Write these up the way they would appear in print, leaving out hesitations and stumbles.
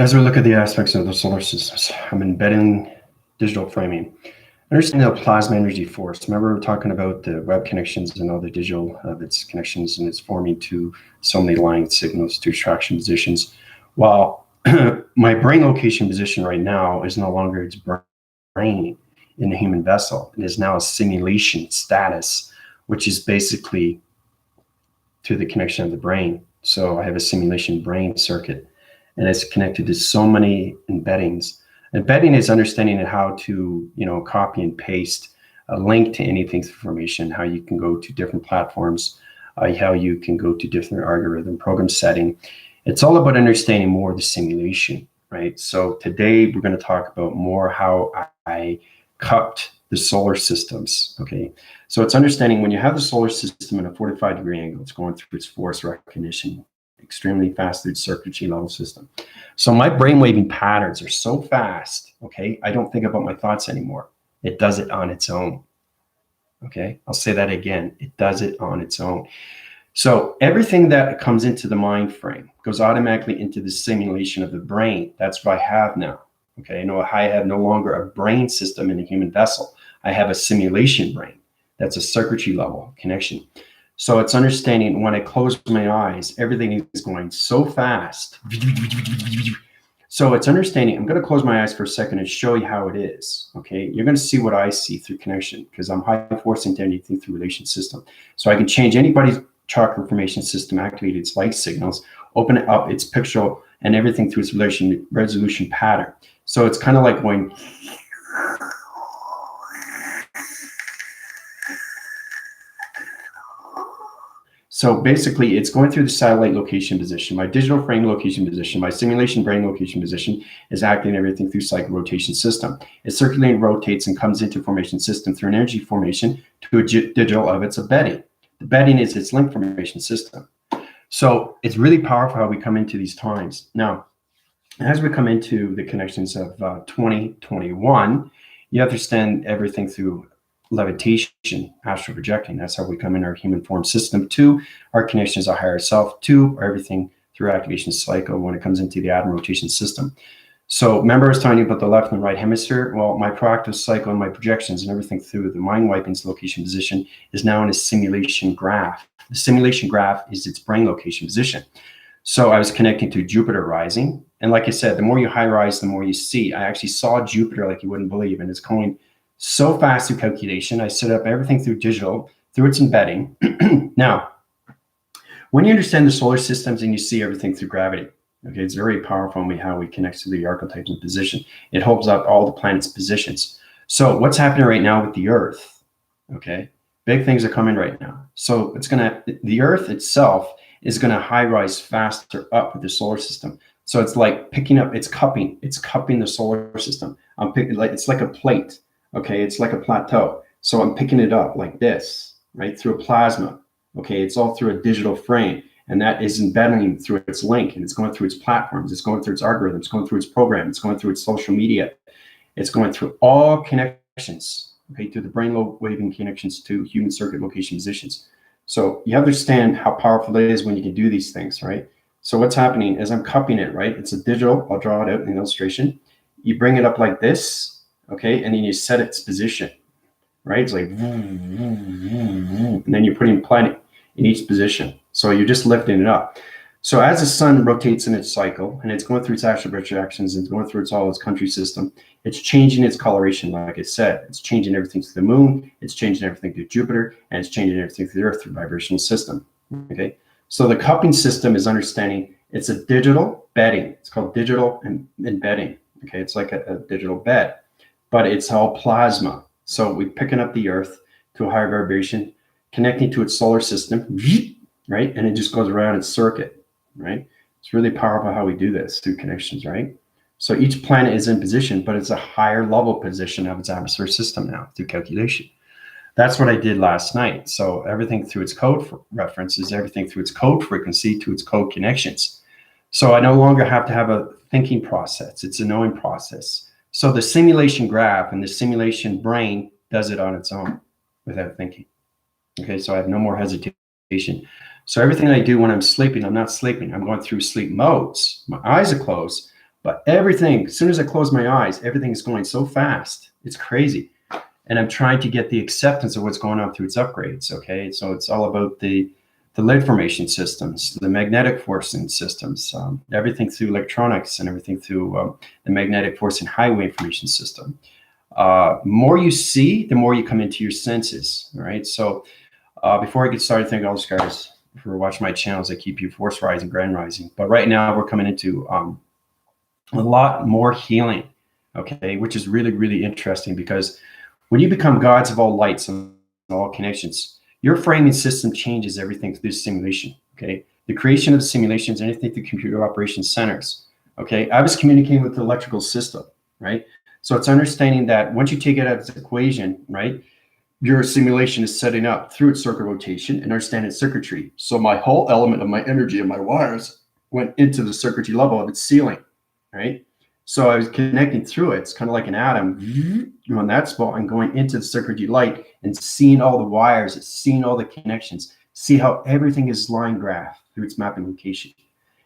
As we look at the aspects of the solar systems, I'm embedding digital framing. Understanding the plasma energy force. Remember, we were talking about the web connections and all the digital of its connections, and it's forming to so many line signals to extraction positions. While my brain location position right now is no longer its brain in the human vessel. It is now a simulation status, which is basically to the connection of the brain. So I have a simulation brain circuit, and it's connected to so many embeddings. Embedding is understanding how to, copy and paste a link to anything information, how you can go to different platforms, how you can go to different algorithm program setting. It's all about understanding more of the simulation, right? So today we're going to talk about more how I cupped the solar systems, okay? So it's understanding when you have the solar system in a 45-degree angle, it's going through its force recognition, extremely fast through circuitry level system. So my brainwaving patterns are so fast, okay? I don't think about my thoughts anymore. It does it on its own, okay? I'll say that again. It does it on its own. So everything that comes into the mind frame goes automatically into the simulation of the brain. That's what I have now, okay? I have no longer a brain system in a human vessel. I have a simulation brain. That's a circuitry level connection. So it's understanding when I close my eyes, everything is going so fast. So it's understanding, I'm going to close my eyes for a second and show you how it is, okay? You're going to see what I see through connection because I'm high force into anything through relation system. So I can change anybody's chart information system, activate its light signals, open it up, its picture, and everything through its resolution pattern. So it's kind of like going... So basically, it's going through the satellite location position, my digital frame location position, my simulation brain location position is acting everything through cycle rotation system. It circulates, rotates, and comes into formation system through an energy formation to a digital of its embedding. The embedding is its link formation system. So it's really powerful how we come into these times. Now, as we come into the connections of 2021, you understand everything through levitation, astral projecting. That's how we come in our human form system. 2, our connections are higher self. 2, are everything through activation cycle when it comes into the atom rotation system. So remember I was telling you about the left and right hemisphere? Well, my proactive cycle and my projections and everything through the mind wiping's location position is now in a simulation graph. The simulation graph is its brain location position. So I was connecting to Jupiter rising. And like I said, the more you high rise, the more you see. I actually saw Jupiter like you wouldn't believe, and it's going so fast through calculation. I set up everything through digital, through its embedding. Now, when you understand the solar systems and you see everything through gravity, okay, it's very powerful in how we connect to the archetype and position. It holds up all the planets' positions. So what's happening right now with the Earth, okay? Big things are coming right now. So the Earth itself is gonna high rise faster up with the solar system. So it's like picking up, it's cupping the solar system. It's like a plate. Okay, it's like a plateau. So I'm picking it up like this, right, through a plasma. Okay, it's all through a digital frame, and that is embedding through its link, and it's going through its platforms, it's going through its algorithms, it's going through its program, it's going through its social media, it's going through all connections, okay, to the brain waving connections to human circuit location positions. So you understand how powerful it is when you can do these things, right? So what's happening is I'm cupping it, right? It's a digital, I'll draw it out in an illustration. You bring it up like this, okay, and then you set its position, right? It's like, and then you're putting planet in each position. So you're just lifting it up. So as the sun rotates in its cycle, and it's going through its astral projections, and it's going through all its country system, it's changing its coloration, like I said. It's changing everything to the moon, it's changing everything to Jupiter, and it's changing everything to the Earth through vibrational system, okay? So the cupping system is understanding it's a digital bedding. It's called digital embedding, okay? It's like a digital bed, but it's all plasma. So we're picking up the Earth to a higher vibration, connecting to its solar system, right? And it just goes around its circuit, right? It's really powerful how we do this through connections, right? So each planet is in position, but it's a higher level position of its atmosphere system now through calculation. That's what I did last night. So everything through its code reference is everything through its code frequency to its code connections. So I no longer have to have a thinking process. It's a knowing process. So the simulation graph and the simulation brain does it on its own without thinking. Okay, so I have no more hesitation. So everything I do when I'm sleeping, I'm not sleeping. I'm going through sleep modes. My eyes are closed, But everything, as soon as I close my eyes, everything is going so fast. It's crazy. And I'm trying to get the acceptance of what's going on through its upgrades. Okay. So it's all about the lead formation systems, the magnetic forcing systems, everything through electronics and everything through the magnetic forcing highway information system. More you see, the more you come into your senses. All right. So before I get started, thank all those guys for watching my channels that keep you force rising, grand rising. But right now we're coming into a lot more healing, okay, which is really, really interesting, because when you become gods of all lights and all connections, your framing system changes everything through simulation, okay? The creation of the simulations, anything through computer operation centers, okay? I was communicating with the electrical system, right? So it's understanding that once you take it out of its equation, right, your simulation is setting up through its circuit rotation and understand its circuitry. So my whole element of my energy and my wires went into the circuitry level of its ceiling, right? So I was connecting through it. It's kind of like an atom on that spot and going into the circuitry light and seeing all the wires, seeing all the connections, see how everything is line graph through its mapping location.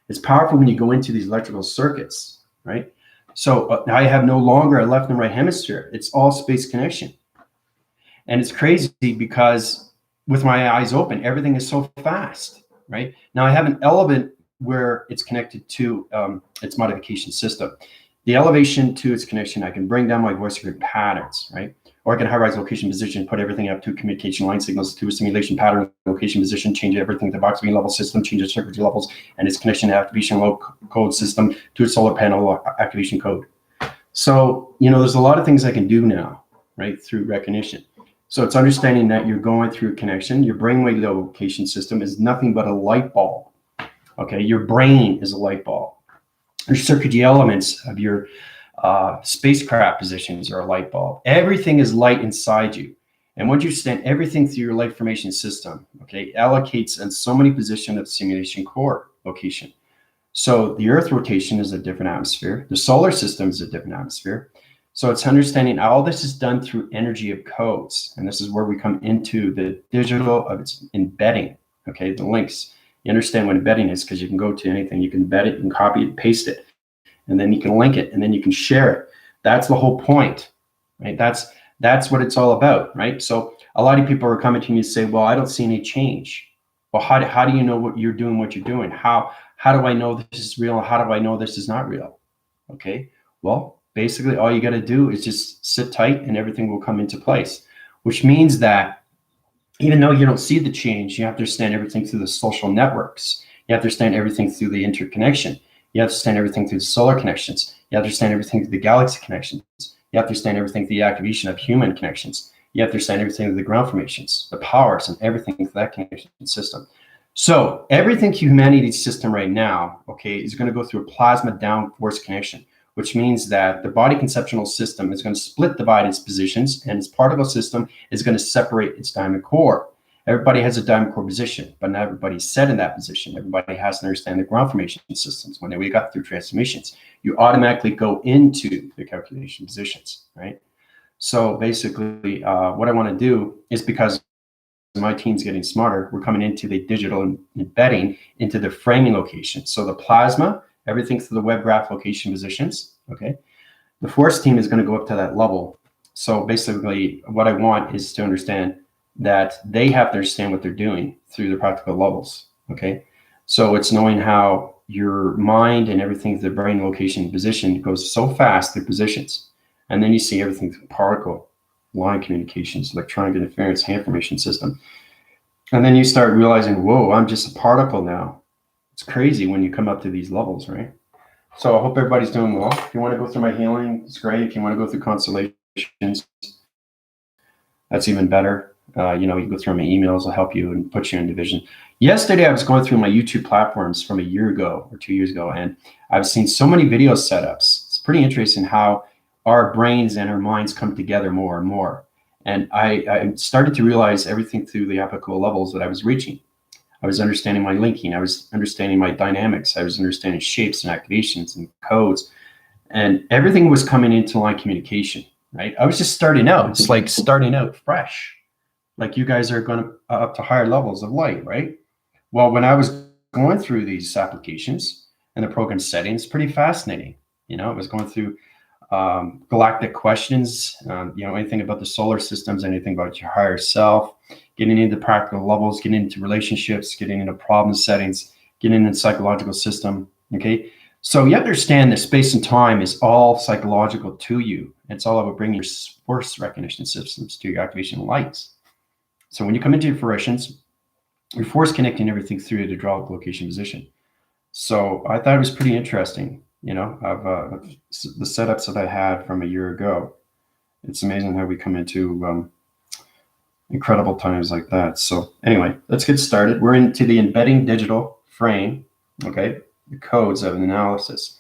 It's powerful when you go into these electrical circuits, right? So I have no longer a left and right hemisphere. It's all space connection. And it's crazy because with my eyes open, everything is so fast, right? Now I have an element where it's connected to its modification system. The elevation to its connection, I can bring down my voice grid patterns, right? Or I can high-rise location position, put everything up to communication line signals to a simulation pattern, location position, change everything to box beam level system, change the circuitry levels, and its connection to activation low code system to its solar panel activation code. So, there's a lot of things I can do now, right, through recognition. So it's understanding that you're going through a connection. Your brainwave location system is nothing but a light bulb. Okay, your brain is a light bulb. Your circuitry elements of your spacecraft positions are a light bulb. Everything is light inside you. And once you understand everything through your light formation system, okay, allocates in so many positions of simulation core location. So the Earth rotation is a different atmosphere. The solar system is a different atmosphere. So it's understanding all this is done through energy of codes. And this is where we come into the digital of its embedding, okay, the links. You understand what embedding is because you can go to anything. You can embed it, you can copy it, paste it, and then you can link it, and then you can share it. That's the whole point, right? That's what it's all about, right? So a lot of people are coming to me and say, well, I don't see any change. Well, how do you know what you're doing? How do I know this is real? How do I know this is not real? Okay, well, basically all you got to do is just sit tight and everything will come into place, which means that even though you don't see the change, you have to understand everything through the social networks. You have to understand everything through the interconnection. You have to understand everything through the solar connections. You have to understand everything through the galaxy connections. You have to understand everything through the activation of human connections. You have to understand everything through the ground formations, the powers, and everything through that connection system. So everything humanity's system right now, okay, is going to go through a plasma downforce connection, which means that the body conceptual system is going to split divide its positions, and its particle system is going to separate its diamond core. Everybody has a diamond core position, but not everybody's set in that position. Everybody has to understand the ground formation systems. When they wake up through transformations, you automatically go into the calculation positions, right? So basically, what I want to do is, because my team's getting smarter, we're coming into the digital embedding into the framing location. So the plasma, everything through the web graph location positions, okay? The force team is going to go up to that level. So basically, what I want is to understand that they have to understand what they're doing through the practical levels, okay? So it's knowing how your mind and everything through the brain location position goes so fast through positions. And then you see everything through particle, line communications, electronic interference, hand formation system. And then you start realizing, whoa, I'm just a particle now. It's crazy when you come up to these levels, right? So I hope everybody's doing well. If you want to go through my healing, it's great. If you want to go through constellations, that's even better. You can go through my emails. I'll help you and put you in division. Yesterday, I was going through my YouTube platforms from a year ago or 2 years ago, and I've seen so many video setups. It's pretty interesting how our brains and our minds come together more and more. And I started to realize everything through the applicable levels that I was reaching. I was understanding my linking. I was understanding my dynamics. I was understanding shapes and activations and codes. And everything was coming into line communication, right? I was just starting out. It's like starting out fresh. Like you guys are going up to higher levels of light, right? Well, when I was going through these applications and the program settings, pretty fascinating. It was going through galactic questions, anything about the solar systems, anything about your higher self, getting into practical levels, getting into relationships, getting into problem settings, getting into psychological system. Okay. So you understand that space and time is all psychological to you. It's all about bringing your force recognition systems to your activation lights. So when you come into your fruitions, you're force connecting everything through the hydraulic location position. So I thought it was pretty interesting, of the setups that I had from a year ago. It's amazing how we come into incredible times like that. So anyway, let's get started. We're into the embedding digital frame, okay, the codes of an analysis.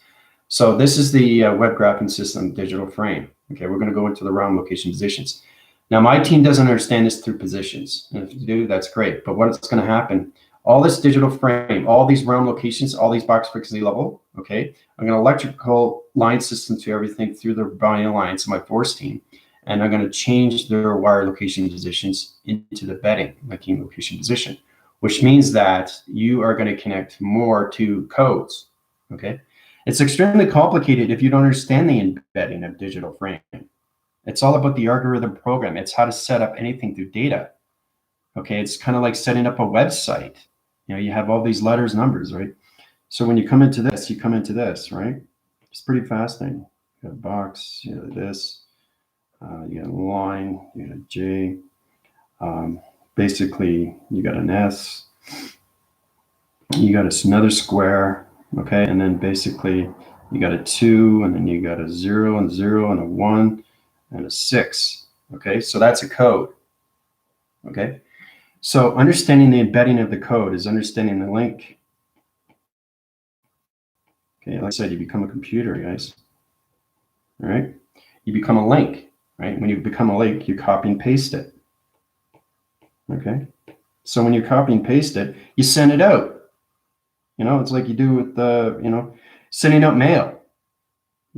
So this is the web graphing system digital frame. Okay, we're going to go into the realm location positions. Now, my team doesn't understand this through positions. And if you do, that's great. But what's going to happen, all this digital frame, all these realm locations, all these box frequency level, okay, I'm going to electrical line system to everything through the body alliance of my force team. And I'm going to change their wire location positions into the bedding linking location position, which means that you are going to connect more to codes, okay? It's extremely complicated if you don't understand the embedding of digital frame. It's all about the algorithm program. It's how to set up anything through data. Okay, it's kind of like setting up a website. You have all these letters, numbers, right? So when you come into this, right? It's pretty fascinating. You got a box, you got this, you got a line, you got a J. Basically, you got an S. You got another square, okay? And then basically, you got a 2, and then you got a 0 and 0 and a 1. And a 6, okay? So that's a code, okay? So understanding the embedding of the code is understanding the link. Okay, like I said, you become a computer, guys, all right? You become a link, right? When you become a link, you copy and paste it, okay? So when you copy and paste it, you send it out. It's like you do with the, sending out mail,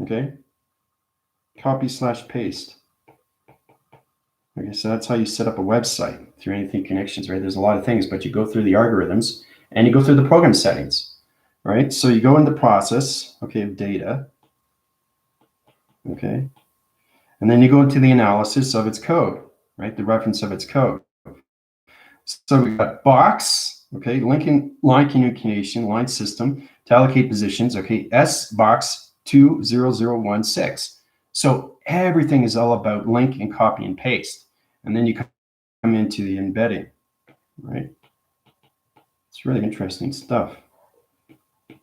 okay? Copy/paste. Okay, so that's how you set up a website through anything connections, right? There's a lot of things, but you go through the algorithms and you go through the program settings, right? So you go in the process, okay, of data, okay? And then you go into the analysis of its code, right? The reference of its code. So we got box, okay, linking line communication, line system to allocate positions, okay, S box 20016. So everything is all about link and copy and paste. And then you come into the embedding, right? It's really interesting stuff.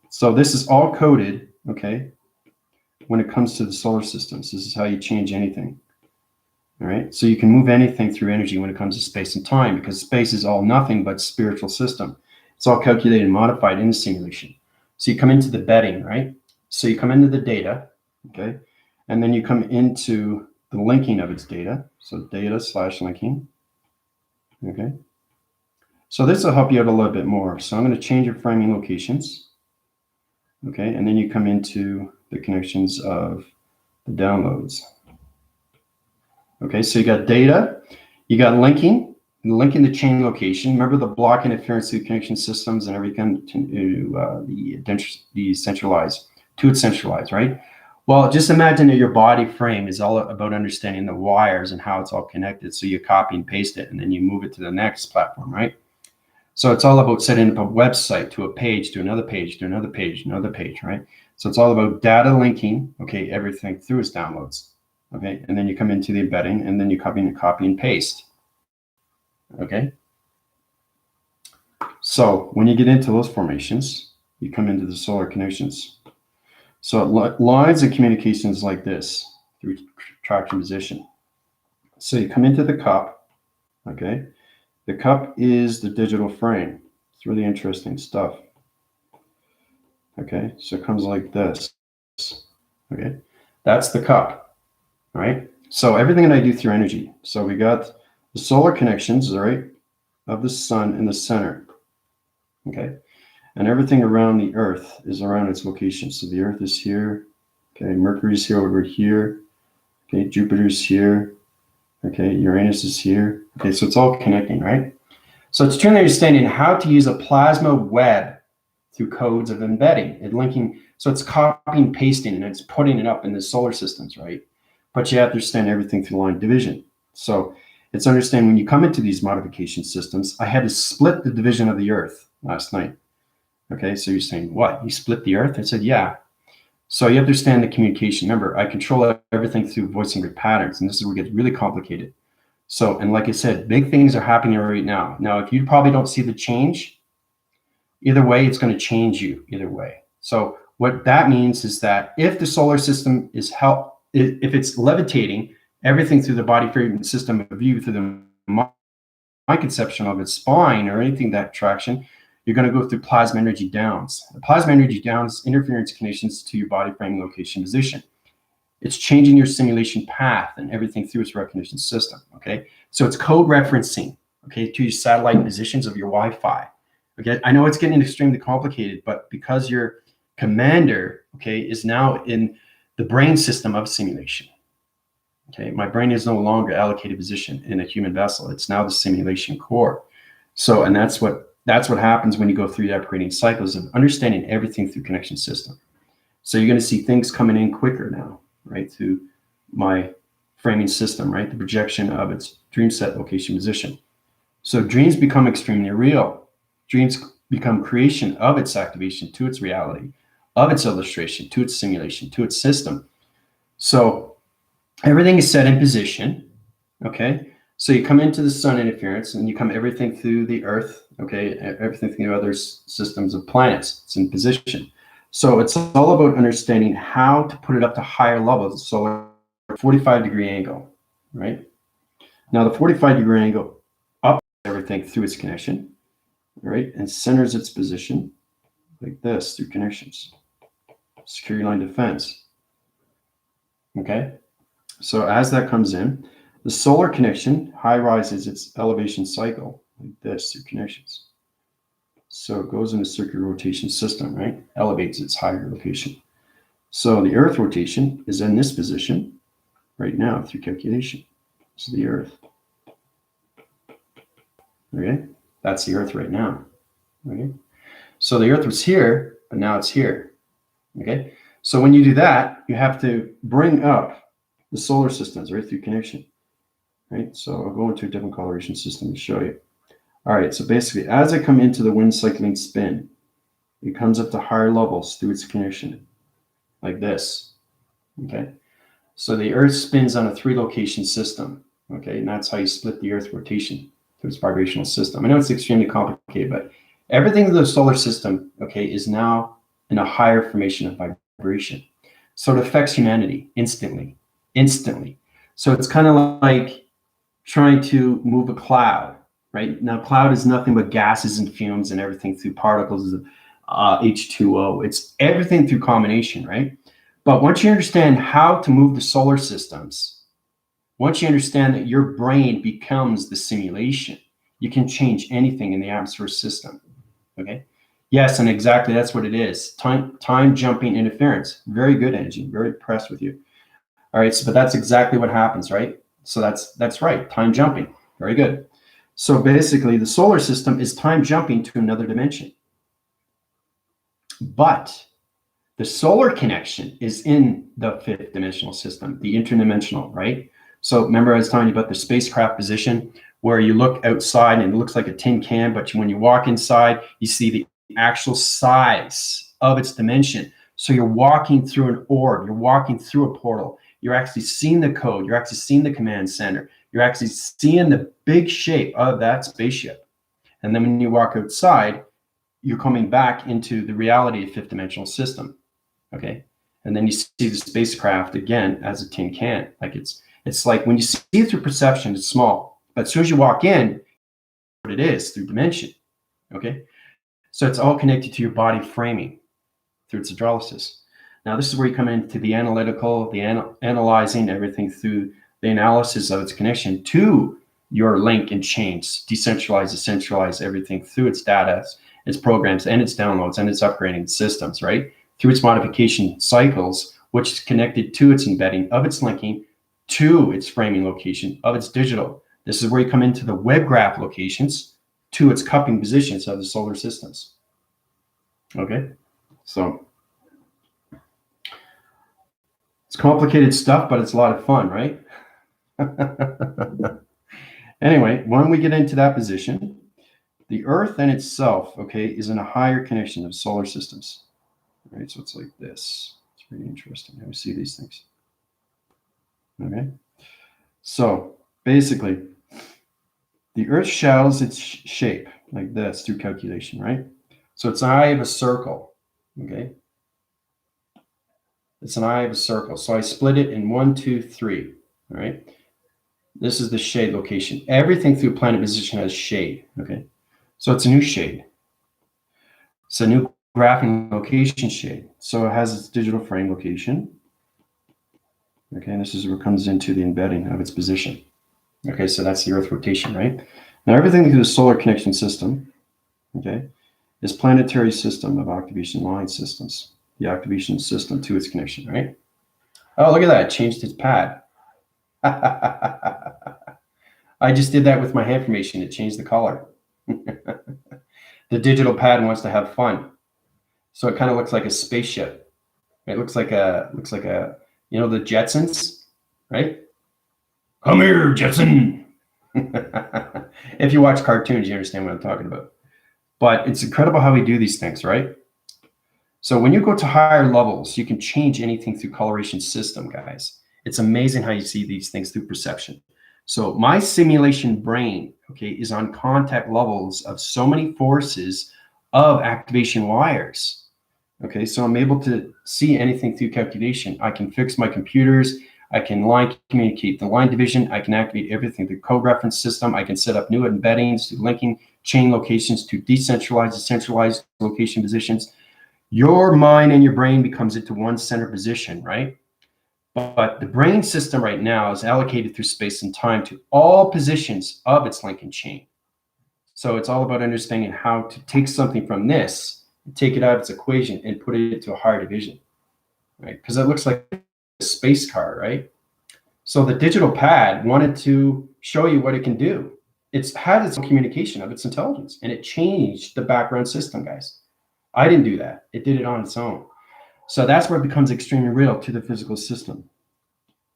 So this is all coded, okay, when it comes to the solar systems. This is how you change anything, all right? So you can move anything through energy when it comes to space and time, because space is all nothing but spiritual system. It's all calculated and modified in the simulation. So you come into the bedding, right? So you come into the data, okay? And then you come into the linking of its data. So data/linking, okay? So this will help you out a little bit more. So I'm going to change your framing locations, okay? And then you come into the connections of the downloads. Okay, so you got data, you got linking the chain location. Remember the block interference through connection systems and everything to the centralized, to its centralized, right? Well, just imagine that your body frame is all about understanding the wires and how it's all connected. So you copy and paste it, and then you move it to the next platform, right? So it's all about setting up a website to a page, to another page, to another page, another page, right? So it's all about data linking, okay, everything through its downloads, okay? And then you come into the embedding, and then you copy and paste, okay? So when you get into those formations, you come into the solar connections. So lines of communications like this through traction position. So you come into the cup, okay? The cup is the digital frame. It's really interesting stuff. Okay, so it comes like this. Okay, that's the cup, right? So everything that I do through energy. So we got the solar connections, right, of the sun in the center. Okay, and everything around the Earth is around its location. So the Earth is here. Okay, Mercury's here over here. Okay, Jupiter's here. Okay, Uranus is here. Okay, so it's all connecting, right? So it's truly understanding how to use a plasma web through codes of embedding and linking. So it's copying and pasting, and it's putting it up in the solar systems, right? But you have to understand everything through line division. So it's understanding when you come into these modification systems, I had to split the division of the Earth last night. Okay, so you're saying, what? You split the Earth? I said, yeah. So you understand the communication. Remember, I control everything through voice and grid patterns, and this is where it gets really complicated. So, and like I said, big things are happening right now. Now, if you probably don't see the change, either way, it's going to change you either way. So what that means is that if the solar system is if it's levitating everything through the body frame system of view through the my conception of its spine or anything that traction, you're going to go through plasma energy downs. The plasma energy downs interference conditions to your body frame location position. It's changing your simulation path and everything through its recognition system. Okay, so it's code referencing, okay, to your satellite positions of your Wi-Fi. Okay, I know it's getting extremely complicated, but because your commander, okay, is now in the brain system of simulation. Okay, my brain is no longer allocated position in a human vessel. It's now the simulation core. So, and that's what happens when you go through the upgrading cycles of understanding everything through connection system. So you're going to see things coming in quicker now, right, through my framing system, right, the projection of its dream set location position. So dreams become extremely real. Dreams become creation of its activation to its reality, of its illustration to its simulation, to its system. So everything is set in position, okay? So you come into the sun interference and you come everything through the Earth, okay? Everything through other systems of planets. It's in position. So it's all about understanding how to put it up to higher levels. So 45-degree angle, right? Now the 45-degree angle up everything through its connection, right? And centers its position like this through connections. Security line defense. Okay? So as that comes in, the solar connection high rises its elevation cycle like this through connections. So it goes in a circular rotation system, right? Elevates its higher location. So the Earth rotation is in this position right now through calculation. So the Earth. Okay? That's the Earth right now. Okay? So the Earth was here, but now it's here. Okay? So when you do that, you have to bring up the solar systems right through connection. Right? So I'll go into a different coloration system to show you. All right, so basically, as I come into the wind cycling spin, it comes up to higher levels through its connection, like this. Okay? So the Earth spins on a 3-location system. Okay? And that's how you split the Earth rotation through its vibrational system. I know it's extremely complicated, but everything in the solar system, okay, is now in a higher formation of vibration. So it affects humanity instantly. So it's kind of like trying to move a cloud, right? Now, cloud is nothing but gases and fumes and everything through particles of H2O. It's everything through combination, right? But once you understand how to move the solar systems, once you understand that your brain becomes the simulation, you can change anything in the atmosphere system, okay? Yes, and exactly that's what it is. Time jumping interference. Very good, Angie. Very impressed with you. All right, so but that's exactly what happens, right? So that's right, time jumping. Very good. So basically, the solar system is time jumping to another dimension. But the solar connection is in the 5th dimensional system, the interdimensional, right? So remember I was telling you about the spacecraft position where you look outside and it looks like a tin can, but when you walk inside, you see the actual size of its dimension. So you're walking through an orb, you're walking through a portal, you're actually seeing the code, you're actually seeing the command center, you're actually seeing the big shape of that spaceship. And then when you walk outside, you're coming back into the reality of 5th dimensional system. Okay. And then you see the spacecraft again as a tin can. Like it's like when you see it through perception, it's small. But as soon as you walk in, what it is through dimension. Okay. So it's all connected to your body framing through its hydrolysis. Now, this is where you come into the analytical, the analyzing everything through the analysis of its connection to your link and chains, decentralize, decentralize everything through its data, its programs, and its downloads, and its upgrading systems, right? Through its modification cycles, which is connected to its embedding of its linking to its framing location of its digital. This is where you come into the web graph locations to its cupping positions of the solar systems. Okay, so it's complicated stuff, but it's a lot of fun, right? Anyway, when we get into that position, the Earth in itself, okay, is in a higher connection of solar systems. Right, so it's like this. It's pretty interesting how we see these things. Okay, so basically, the Earth shadows its shape like this through calculation, right? So it's an eye of a circle. Okay, it's an eye of a circle. So I split it in 1, 2, 3. All right. This is the shade location. Everything through planet position has shade. Okay, so it's a new shade. It's a new graphing location shade. So it has its digital frame location. Okay, and this is where it comes into the embedding of its position. Okay, so that's the Earth rotation, right? Now everything through the solar connection system, okay, is planetary system of activation line systems. The activation system to its connection, right? Oh, look at that, it changed its pad. I just did that with my hand formation. It changed the color. The digital pad wants to have fun. So it kind of looks like a spaceship. It looks like a, you know, the Jetsons, right? Come here, Jetson. If you watch cartoons, you understand what I'm talking about. But it's incredible how we do these things, right? So when you go to higher levels, you can change anything through coloration system, guys. It's amazing how you see these things through perception. So my simulation brain, okay, is on contact levels of so many forces of activation wires. Okay, so I'm able to see anything through calculation. I can fix my computers. I can line communicate the line division. I can activate everything through code reference system. I can set up new embeddings to linking chain locations to decentralized and centralized location positions. Your mind and your brain becomes into one center position, right? But the brain system right now is allocated through space and time to all positions of its linking chain. So it's all about understanding how to take something from this, take it out of its equation and put it into a higher division, right? Because it looks like a space car, right? So the digital pad wanted to show you what it can do. It's had its own communication of its intelligence, and it changed the background system, guys. I didn't do that. It did it on its own. So that's where it becomes extremely real to the physical system.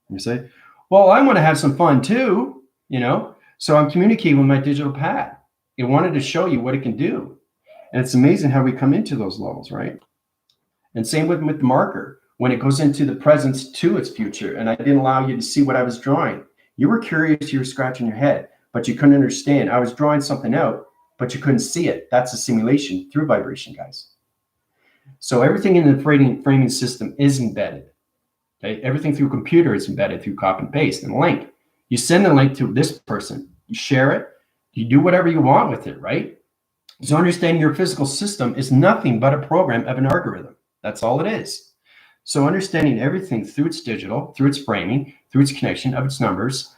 You say, well, I want to have some fun too, you know? So I'm communicating with my digital pad. It wanted to show you what it can do. And it's amazing how we come into those levels, right? And same with the marker. When it goes into the presence to its future, and I didn't allow you to see what I was drawing. You were curious, you were scratching your head, but you couldn't understand. I was drawing something out, but you couldn't see it. That's a simulation through vibration, guys. So everything in the framing system is embedded. Okay? Everything through a computer is embedded through copy and paste and link. You send the link to this person, you share it, you do whatever you want with it, right? So understanding your physical system is nothing but a program of an algorithm. That's all it is. So understanding everything through its digital, through its framing, through its connection of its numbers,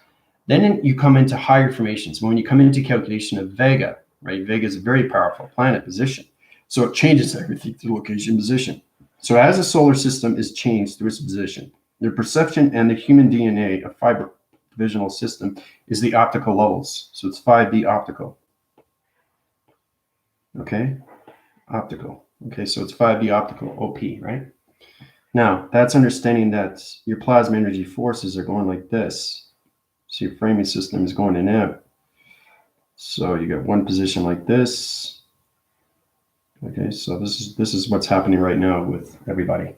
then you come into higher formations. When you come into calculation of Vega, right? Vega is a very powerful planet position. So it changes everything through location position. So as a solar system is changed through its position, the perception and the human DNA of fiber divisional system is the optical levels. So it's 5D optical. Okay, optical. Okay, so it's 5D optical, OP, right? Now, that's understanding that your plasma energy forces are going like this. So your framing system is going in and out. So you got one position like this. Okay, so this is what's happening right now with everybody.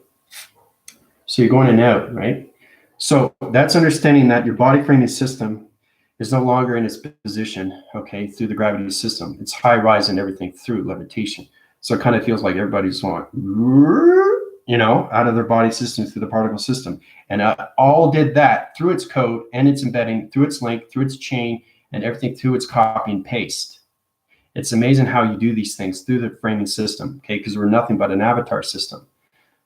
So you're going in and out, right? So that's understanding that your body framing system is no longer in its position, okay, through the gravity system. It's high rise and everything through levitation. So it kind of feels like everybody's going, you know, out of their body system through the particle system. And all did that through its code and its embedding, through its link, through its chain, and everything through its copy and paste. It's amazing how you do these things through the framing system, okay, because we're nothing but an avatar system.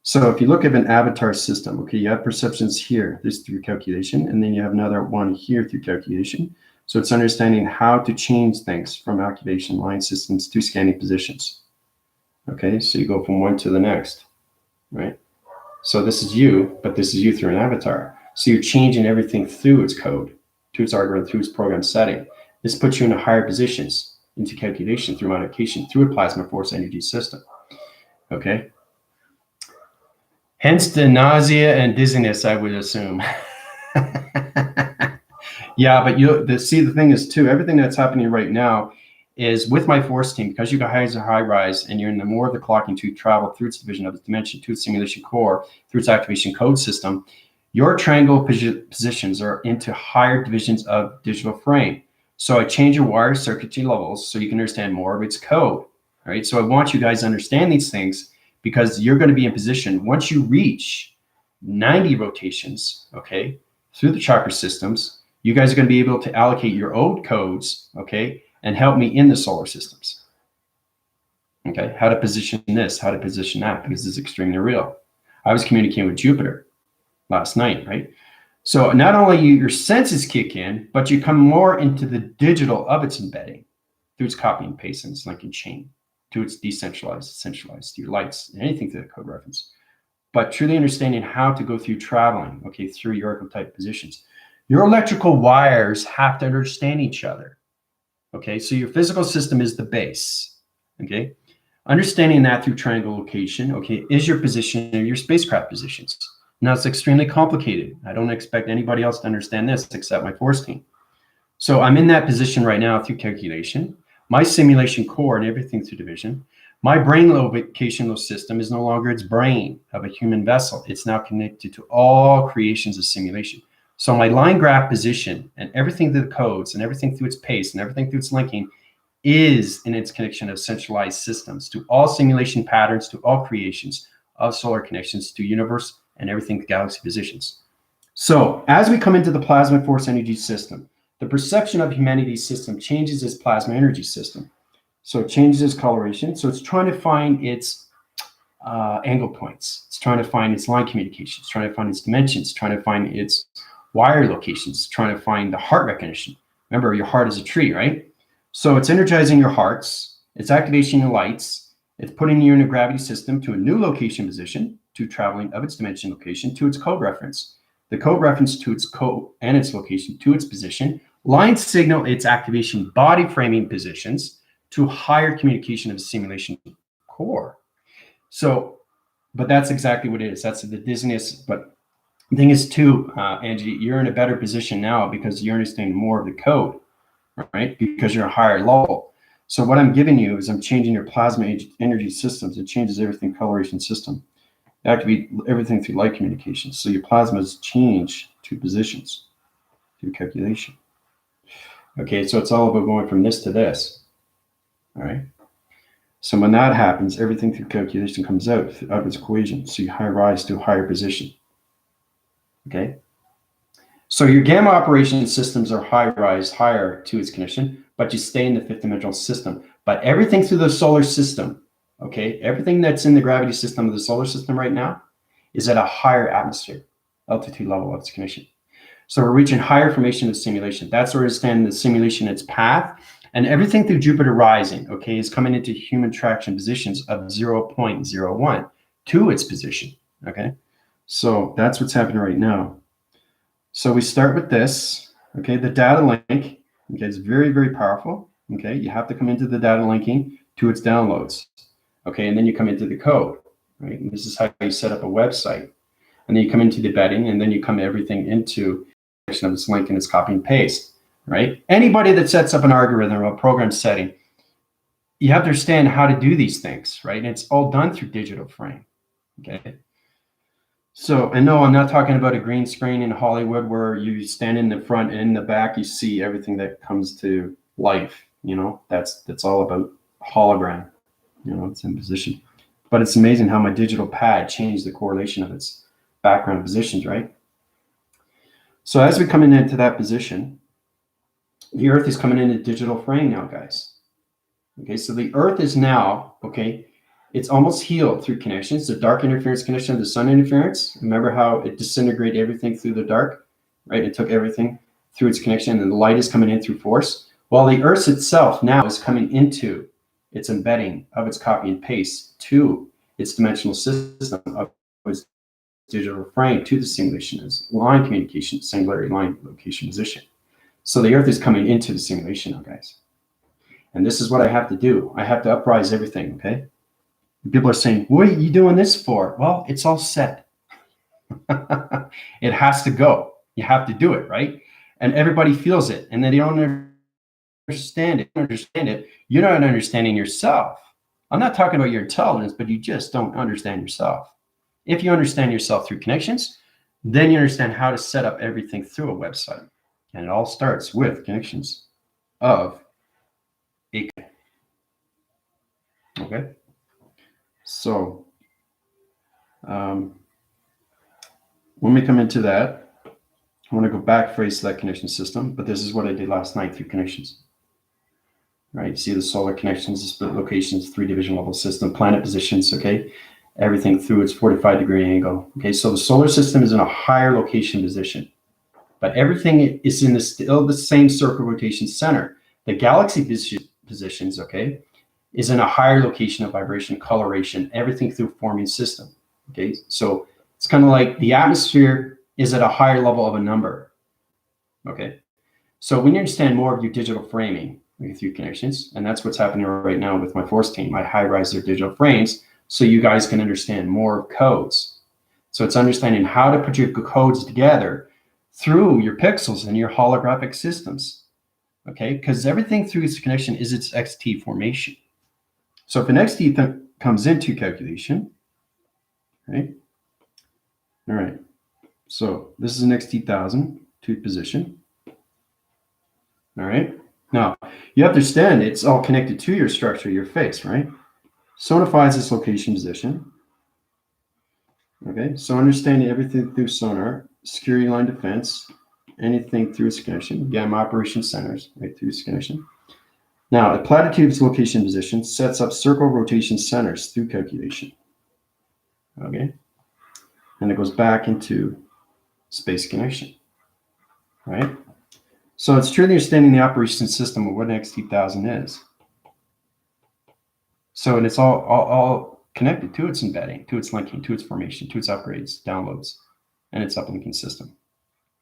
So if you look at an avatar system, okay, you have perceptions here, this through calculation, and then you have another one here through calculation. So it's understanding how to change things from activation line systems to scanning positions. Okay, so you go from one to the next, right? So this is you, but this is you through an avatar. So you're changing everything through its code, to its algorithm, through its program setting. This puts you in higher positions into calculation through modification through a plasma force energy system. okay? Hence the nausea and dizziness, I would assume. Yeah, but the thing is too, everything that's happening right now is with my force team, because you guys are high rise and you're in the more of the clocking to travel through its division of its dimension to its simulation core, through its activation code system, your triangle positions are into higher divisions of digital frame. So I change your wire circuitry levels so you can understand more of its code. All right. So I want you guys to understand these things because you're going to be in position once you reach 90 rotations, okay, through the chakra systems, you guys are going to be able to allocate your own codes, okay, and help me in the solar systems. Okay, how to position this, how to position that, because this is extremely real. I was communicating with Jupiter last night, right? So not only your senses kick in, but you come more into the digital of its embedding through its copy and paste and its linking chain, to its decentralized, centralized, to your lights, and anything through the code reference. But truly understanding how to go through traveling, okay, through your archetype positions. Your electrical wires have to understand each other. Okay, so your physical system is the base. Okay, understanding that through triangle location, okay, is your position or your spacecraft positions. Now it's extremely complicated. I don't expect anybody else to understand this except my force team. So I'm in that position right now through calculation. My simulation core and everything through division. My brain locational system is no longer its brain of a human vessel. It's now connected to all creations of simulation. So my line graph position and everything through the codes and everything through its pace and everything through its linking is in its connection of centralized systems to all simulation patterns, to all creations of solar connections, to universe and everything to galaxy positions. So as we come into the plasma force energy system, the perception of humanity's system changes its plasma energy system. So it changes its coloration. So it's trying to find its angle points. It's trying to find its line communications, trying to find its dimensions, trying to find its wire locations, trying to find the heart recognition. Remember, your heart is a tree, right? So it's energizing your hearts, it's activating your lights, it's putting you in a gravity system to a new location position, to traveling of its dimension location to its code reference. The code reference to its code and its location to its position. Lines signal its activation body framing positions to higher communication of the simulation core. So, but that's exactly what it is. That's the dizziness. But the thing is too, Angie, you're in a better position now because you're understanding more of the code, right? Because you're a higher level. So what I'm giving you is I'm changing your plasma energy systems. It changes everything, coloration system. Activate everything through light communication. So your plasmas change to positions through calculation. Okay, so it's all about going from this to this. All right. So when that happens, everything through calculation comes out of its equation. So you high rise to a higher position. Okay. So your gamma operation systems are high rise, higher to its connection, but you stay in the fifth dimensional system. But everything through the solar system, okay, everything that's in the gravity system of the solar system right now is at a higher atmosphere, altitude level of its connection. So we're reaching higher formation of simulation. That's where it's standing the simulation, its path, and everything through Jupiter rising, okay, is coming into human traction positions of 0.01 to its position, okay? So that's what's happening right now. So we start with this, okay, the data link, okay, is very, very powerful, okay? You have to come into the data linking to its downloads, okay? And then you come into the code, right? And this is how you set up a website. And then you come into the embedding, and then you come everything into of its link and its copy and paste, right? Anybody that sets up an algorithm or a program setting, you have to understand how to do these things, right? And it's all done through digital frame, okay? So, and no, I'm not talking about a green screen in Hollywood where you stand in the front and in the back, you see everything that comes to life, you know, that's all about hologram, you know, it's in position. But it's amazing how my digital pad changed the correlation of its background positions, right? So as we come into that position, the Earth is coming into digital frame now, guys. Okay, so the Earth is now, okay, it's almost healed through connections, the dark interference connection, the sun interference. Remember how it disintegrated everything through the dark, right? It took everything through its connection, and the light is coming in through force. While the Earth itself now is coming into its embedding of its copy and paste to its dimensional system of its digital frame to the simulation as line communication, singularity line location position. So the Earth is coming into the simulation now, guys. And this is what I have to do. I have to uprise everything, okay? People are saying, what are you doing this for? Well, it's all set. It has to go. You have to do it, right? And everybody feels it, and then they don't understand it. You're not understanding yourself. I'm not talking about your intelligence, but you just don't understand yourself. If you understand yourself through connections, then you understand how to set up everything through a website. And it all starts with connections of a. Okay. So when we come into that, I want to go back phrase to that connection system, but this is what I did last night through connections. Right, you see the solar connections, the split locations, 3 division level system, planet positions, okay? Everything through its 45-degree angle. Okay, so the solar system is in a higher location position, but everything is in still the same circle rotation center. The galaxy positions, okay, is in a higher location of vibration, coloration, everything through forming system. Okay, so it's kind of like the atmosphere is at a higher level of a number. Okay, so when you understand more of your digital framing through connections, and that's what's happening right now with my force team, I high-rise their digital frames so you guys can understand more codes. So it's understanding how to put your codes together through your pixels and your holographic systems, okay? Because everything through its connection is its XT formation. So if an XT comes into calculation, right? All right, so this is an XT1000 to position. All right. Now, you have to understand it's all connected to your structure, your face, right? Sonifies its location position. Okay, so understanding everything through sonar, security line defense, anything through its connection, gamma operation centers, right, through its connection. Now, a platitude's location position sets up circle rotation centers through calculation. Okay, and it goes back into space connection, right? So it's truly understanding the operation system of what an XT1000 is. So, and it's all connected to its embedding, to its linking, to its formation, to its upgrades, downloads, and its uplinking system.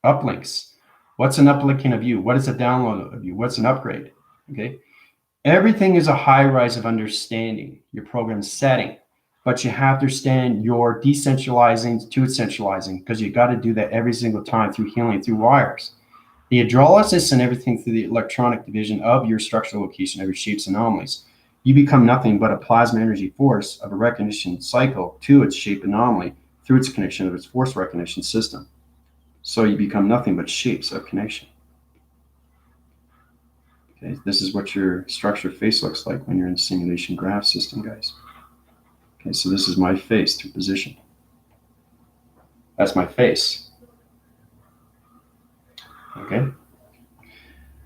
Uplinks. What's an uplinking of you? What is a download of you? What's an upgrade? Okay. Everything is a high rise of understanding your program setting, but you have to understand your decentralizing to its centralizing, because you got to do that every single time through healing, through wires. The hydrolysis and everything through the electronic division of your structural location, of your shapes and anomalies. You become nothing but a plasma energy force of a recognition cycle to its shape anomaly through its connection of its force recognition system. So you become nothing but shapes of connection. Okay, this is what your structure face looks like when you're in the simulation graph system, guys. Okay, so this is my face through position. That's my face. Okay.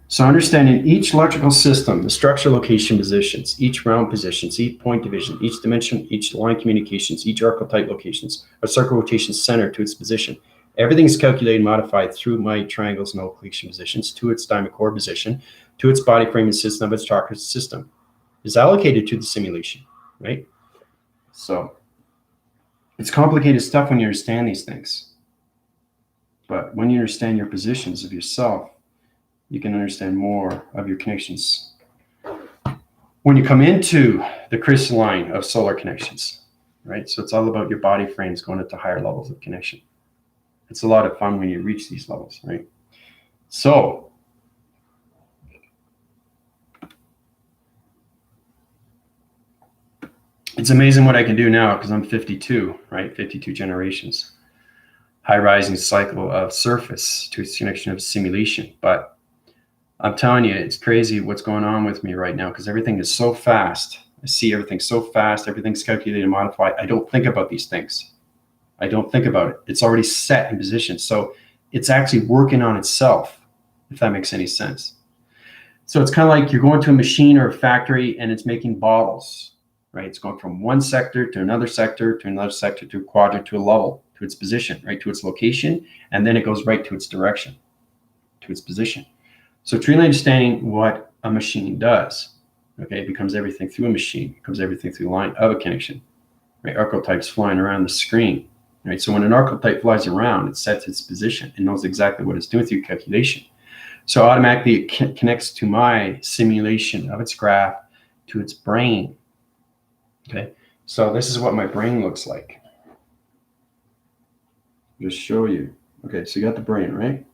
So understanding each electrical system, the structure location positions, each round positions, each point division, each dimension, each line communications, each archetype locations, a circle rotation center to its position. Everything is calculated and modified through my triangles and location positions to its diamond core position, to its body framing system of its chakra system. Is allocated to the simulation, right? So it's complicated stuff when you understand these things. But when you understand your positions of yourself, you can understand more of your connections. When you come into the crystalline of solar connections, right? So it's all about your body frames going into higher levels of connection. It's a lot of fun when you reach these levels, right? So it's amazing what I can do now because I'm 52, right? 52 generations. High rising cycle of surface to its connection of simulation. But I'm telling you, it's crazy what's going on with me right now because everything is so fast. I see everything so fast. Everything's calculated and modified. I don't think about these things. I don't think about it. It's already set in position. So it's actually working on itself, if that makes any sense. So it's kind of like you're going to a machine or a factory and it's making bottles, right? It's going from one sector to another sector to another sector to a quadrant to a level, to its position, right? To its location. And then it goes right to its direction, to its position. So truly understanding what a machine does, okay, it becomes everything through a machine, it becomes everything through the line of a connection, right? Archetypes flying around the screen, right? So when an archetype flies around, it sets its position and knows exactly what it's doing through calculation. So automatically it connects to my simulation of its graph, to its brain, okay? So this is what my brain looks like. Just show you. Okay, so you got the brain, right?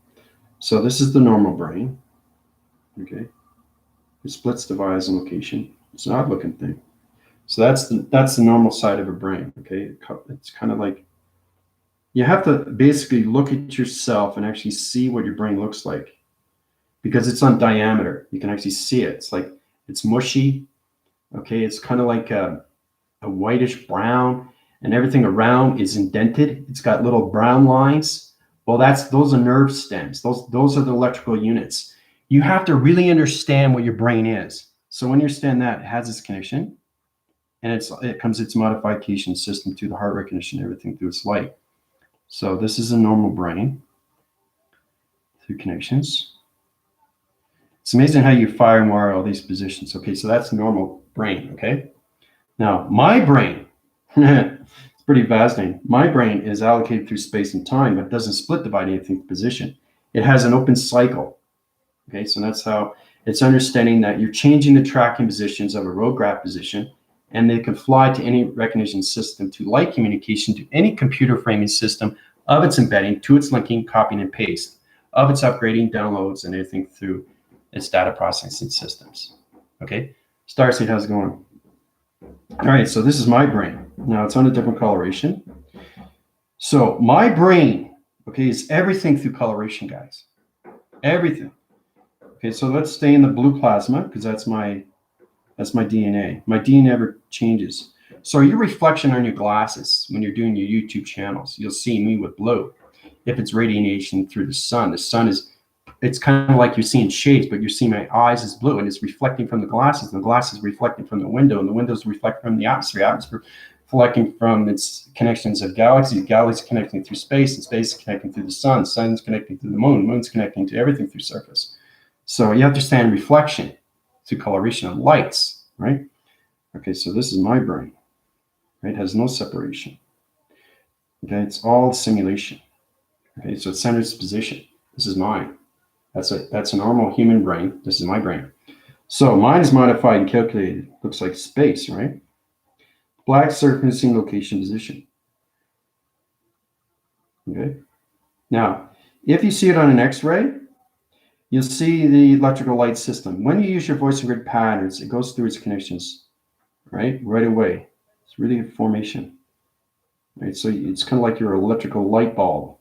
So this is the normal brain. Okay, it splits, divides, and location. It's an odd looking thing. So that's the normal side of a brain. Okay, it's kind of like you have to basically look at yourself and actually see what your brain looks like, because it's on diameter. You can actually see it. It's like it's mushy. Okay, it's kind of like a whitish brown, and everything around is indented. It's got little brown lines. Well, those are nerve stems. Those are the electrical units. You have to really understand what your brain is. So when you understand that, it has its connection, and it comes its modification system to the heart recognition, everything through its light. So this is a normal brain through connections. It's amazing how you fire and wire all these positions. Okay, so that's normal brain. Okay, now my brain, it's pretty fascinating. My brain is allocated through space and time, but doesn't split divide anything position. It has an open cycle. Okay, so that's how it's understanding that you're changing the tracking positions of a road graph position, and they can fly to any recognition system to light communication to any computer framing system of its embedding, to its linking, copying, and paste, of its upgrading, downloads, and everything through its data processing systems. Okay, Starseed, how's it going? All right, so this is my brain. Now it's on a different coloration. So my brain, okay, is everything through coloration, guys. Everything. Okay, so let's stay in the blue plasma, because that's my DNA. My DNA never changes. So your reflection on your glasses when you're doing your YouTube channels, you'll see me with blue. If it's radiation through the sun it's kind of like you're seeing shades, but you're seeing my eyes as blue, and it's reflecting from the glasses, and the glasses reflecting from the window, and the windows reflect from the atmosphere reflecting from its connections of galaxies connecting through space, and space connecting through the sun's connecting through the moon's connecting to everything through surface. So you understand reflection through coloration of lights, right? Okay, so this is my brain, right? It has no separation. Okay, it's all simulation. Okay, so it centers position. This is mine. That's a normal human brain. This is my brain. So mine is modified and calculated. Looks like space, right? Black surfacing location position. Okay. Now, if you see it on an X-ray, you'll see the electrical light system. When you use your voice and grid patterns, it goes through its connections, right away. It's really a formation, right? So it's kind of like your electrical light bulb,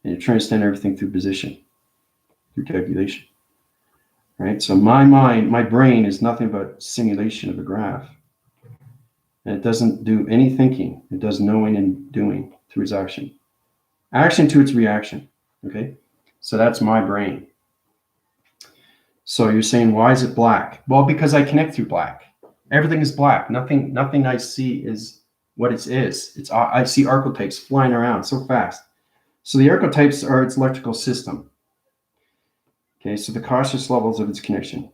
and you transcend everything through position, through calculation, right? So my brain is nothing but simulation of a graph, and it doesn't do any thinking. It does knowing and doing through its action to its reaction. Okay, so that's my brain. So you're saying, why is it black? Well, because I connect through black. Everything is black. Nothing I see is what it is. I see archetypes flying around so fast. So the archetypes are its electrical system. Okay, so the cautious levels of its connection.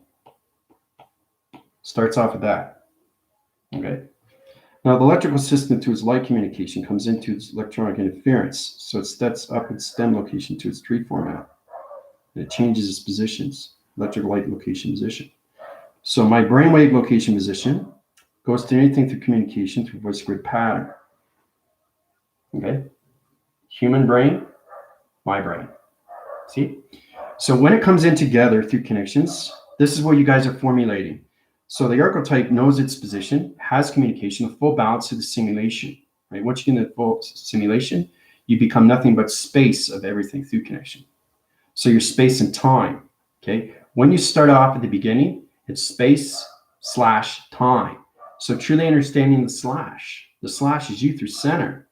Starts off with that. Okay. Now the electrical system to its light communication comes into its electronic interference. So it steps up its stem location to its tree format. And it changes its positions, electrical light location position. So my brainwave location position goes to anything through communication through voice grid pattern. Okay. Human brain, my brain. See? So when it comes in together through connections, this is what you guys are formulating. So the archetype knows its position, has communication, a full balance to the simulation. Right? Once you get in the full simulation, you become nothing but space of everything through connection. So you're space and time. Okay. When you start off at the beginning, it's space/time. So truly understanding the slash is you through center.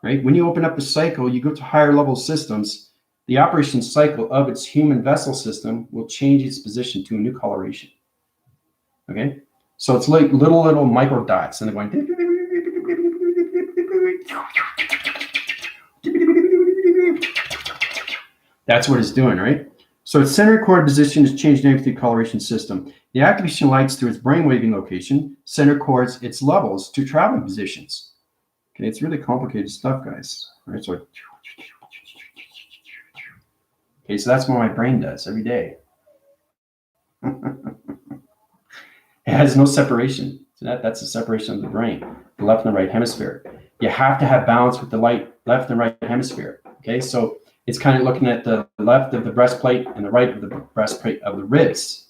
Right? When you open up the cycle, you go to higher level systems. The operation cycle of its human vessel system will change its position to a new coloration. Okay, so it's like little micro dots, and they're going. That's what it's doing, right? So its center core position is changed in every coloration system. The activation lights through its brainwaving location center chords its levels to traveling positions. Okay, it's really complicated stuff, guys. All right, so okay, so that's what my brain does every day. It has no separation. So that's the separation of the brain, the left and the right hemisphere. You have to have balance with the left and right hemisphere. Okay, so it's kind of looking at the left of the breastplate and the right of the breastplate of the ribs.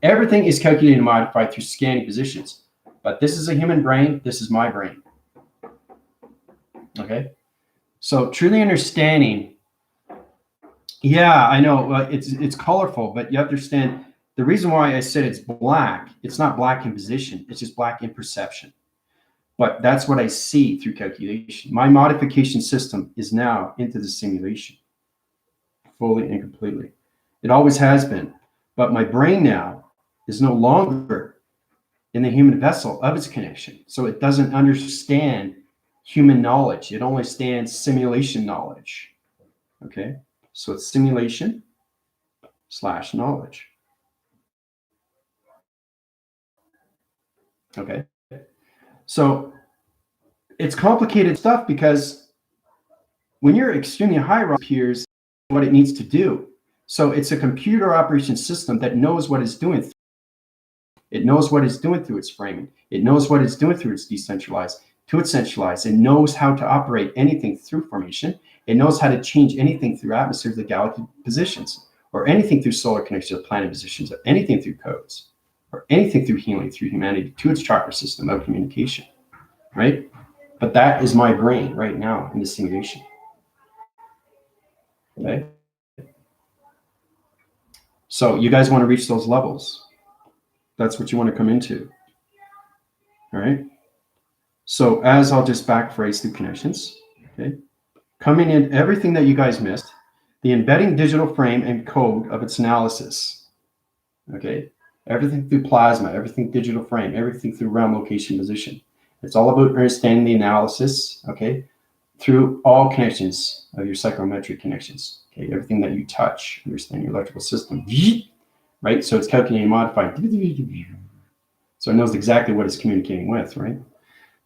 Everything is calculated and modified through scanning positions. But this is a human brain. This is my brain. Okay, so truly understanding. Yeah, I know it's colorful, but you understand the reason why I said it's black. It's not black in position. It's just black in perception. But that's what I see through calculation. My modification system is now into the simulation, fully and completely. It always has been. But my brain now is no longer in the human vessel of its connection. So it doesn't understand human knowledge. It only stands simulation knowledge. Okay? So it's simulation / knowledge. Okay? So it's complicated stuff because when you're extremely high, appears what it needs to do. So it's a computer operation system that knows what it's doing. It knows what it's doing through its framing. It knows what it's doing through its decentralized, to its centralized. It knows how to operate anything through formation. It knows how to change anything through atmospheres, the galaxy positions, or anything through solar connections, or planet positions, or anything through codes, or anything through healing, through humanity, to its chakra system of communication, right? But that is my brain right now in the simulation. Okay. So you guys want to reach those levels. That's what you want to come into. All right. So as I'll just backphrase through connections, okay, coming in everything that you guys missed, the embedding digital frame and code of its analysis. Okay. Everything through plasma, everything digital frame, everything through realm location position. It's all about understanding the analysis, okay, through all connections of your psychometric connections. Okay, everything that you touch, understand your electrical system, right? So it's calculating and modifying. So it knows exactly what it's communicating with, right?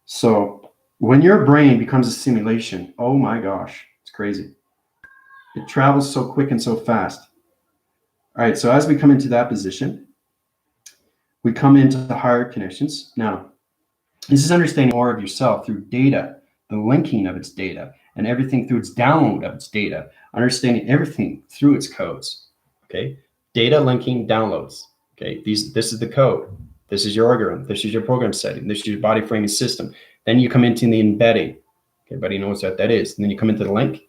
So when your brain becomes a simulation, oh my gosh, it's crazy. It travels so quick and so fast. All right, so as we come into that position, we come into the higher connections. Now, this is understanding more of yourself through data, the linking of its data, and everything through its download of its data, understanding everything through its codes. Okay, data linking downloads. Okay, this is the code. This is your algorithm. This is your program setting. This is your body framing system. Then you come into the embedding. Everybody knows what that is. And then you come into the link,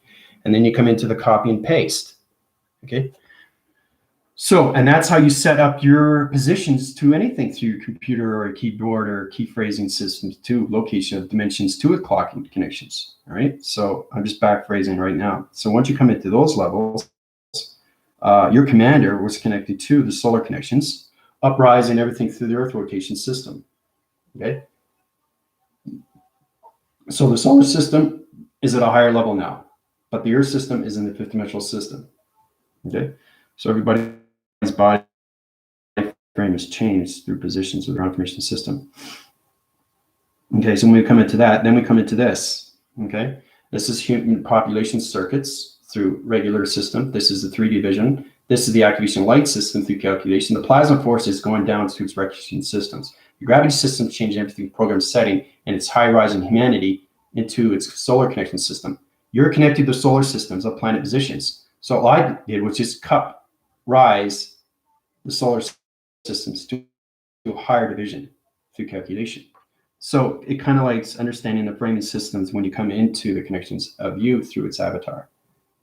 and then you come into the copy and paste. Okay. So, and that's how you set up your positions to anything through your computer or a keyboard or key phrasing systems to location of dimensions to a clocking connections. All right. So I'm just back phrasing right now. So once you come into those levels, your commander was connected to the solar connections, uprising everything through the Earth rotation system. Okay. So the solar system is at a higher level now, but the Earth system is in the fifth dimensional system. Okay. So everybody's body frame is changed through positions of the information system. Okay, so when we come into that, then we come into this. Okay, this is human population circuits through regular system. This is the 3D vision. This is the activation light system through calculation. The plasma force is going down to its recognition systems. The gravity system changing everything program setting and its high rise in humanity into its solar connection system. You're connected to solar systems of planet positions. So all I did was just rise the solar systems to a higher division through calculation. So it kind of likes understanding the framing systems when you come into the connections of you through its avatar.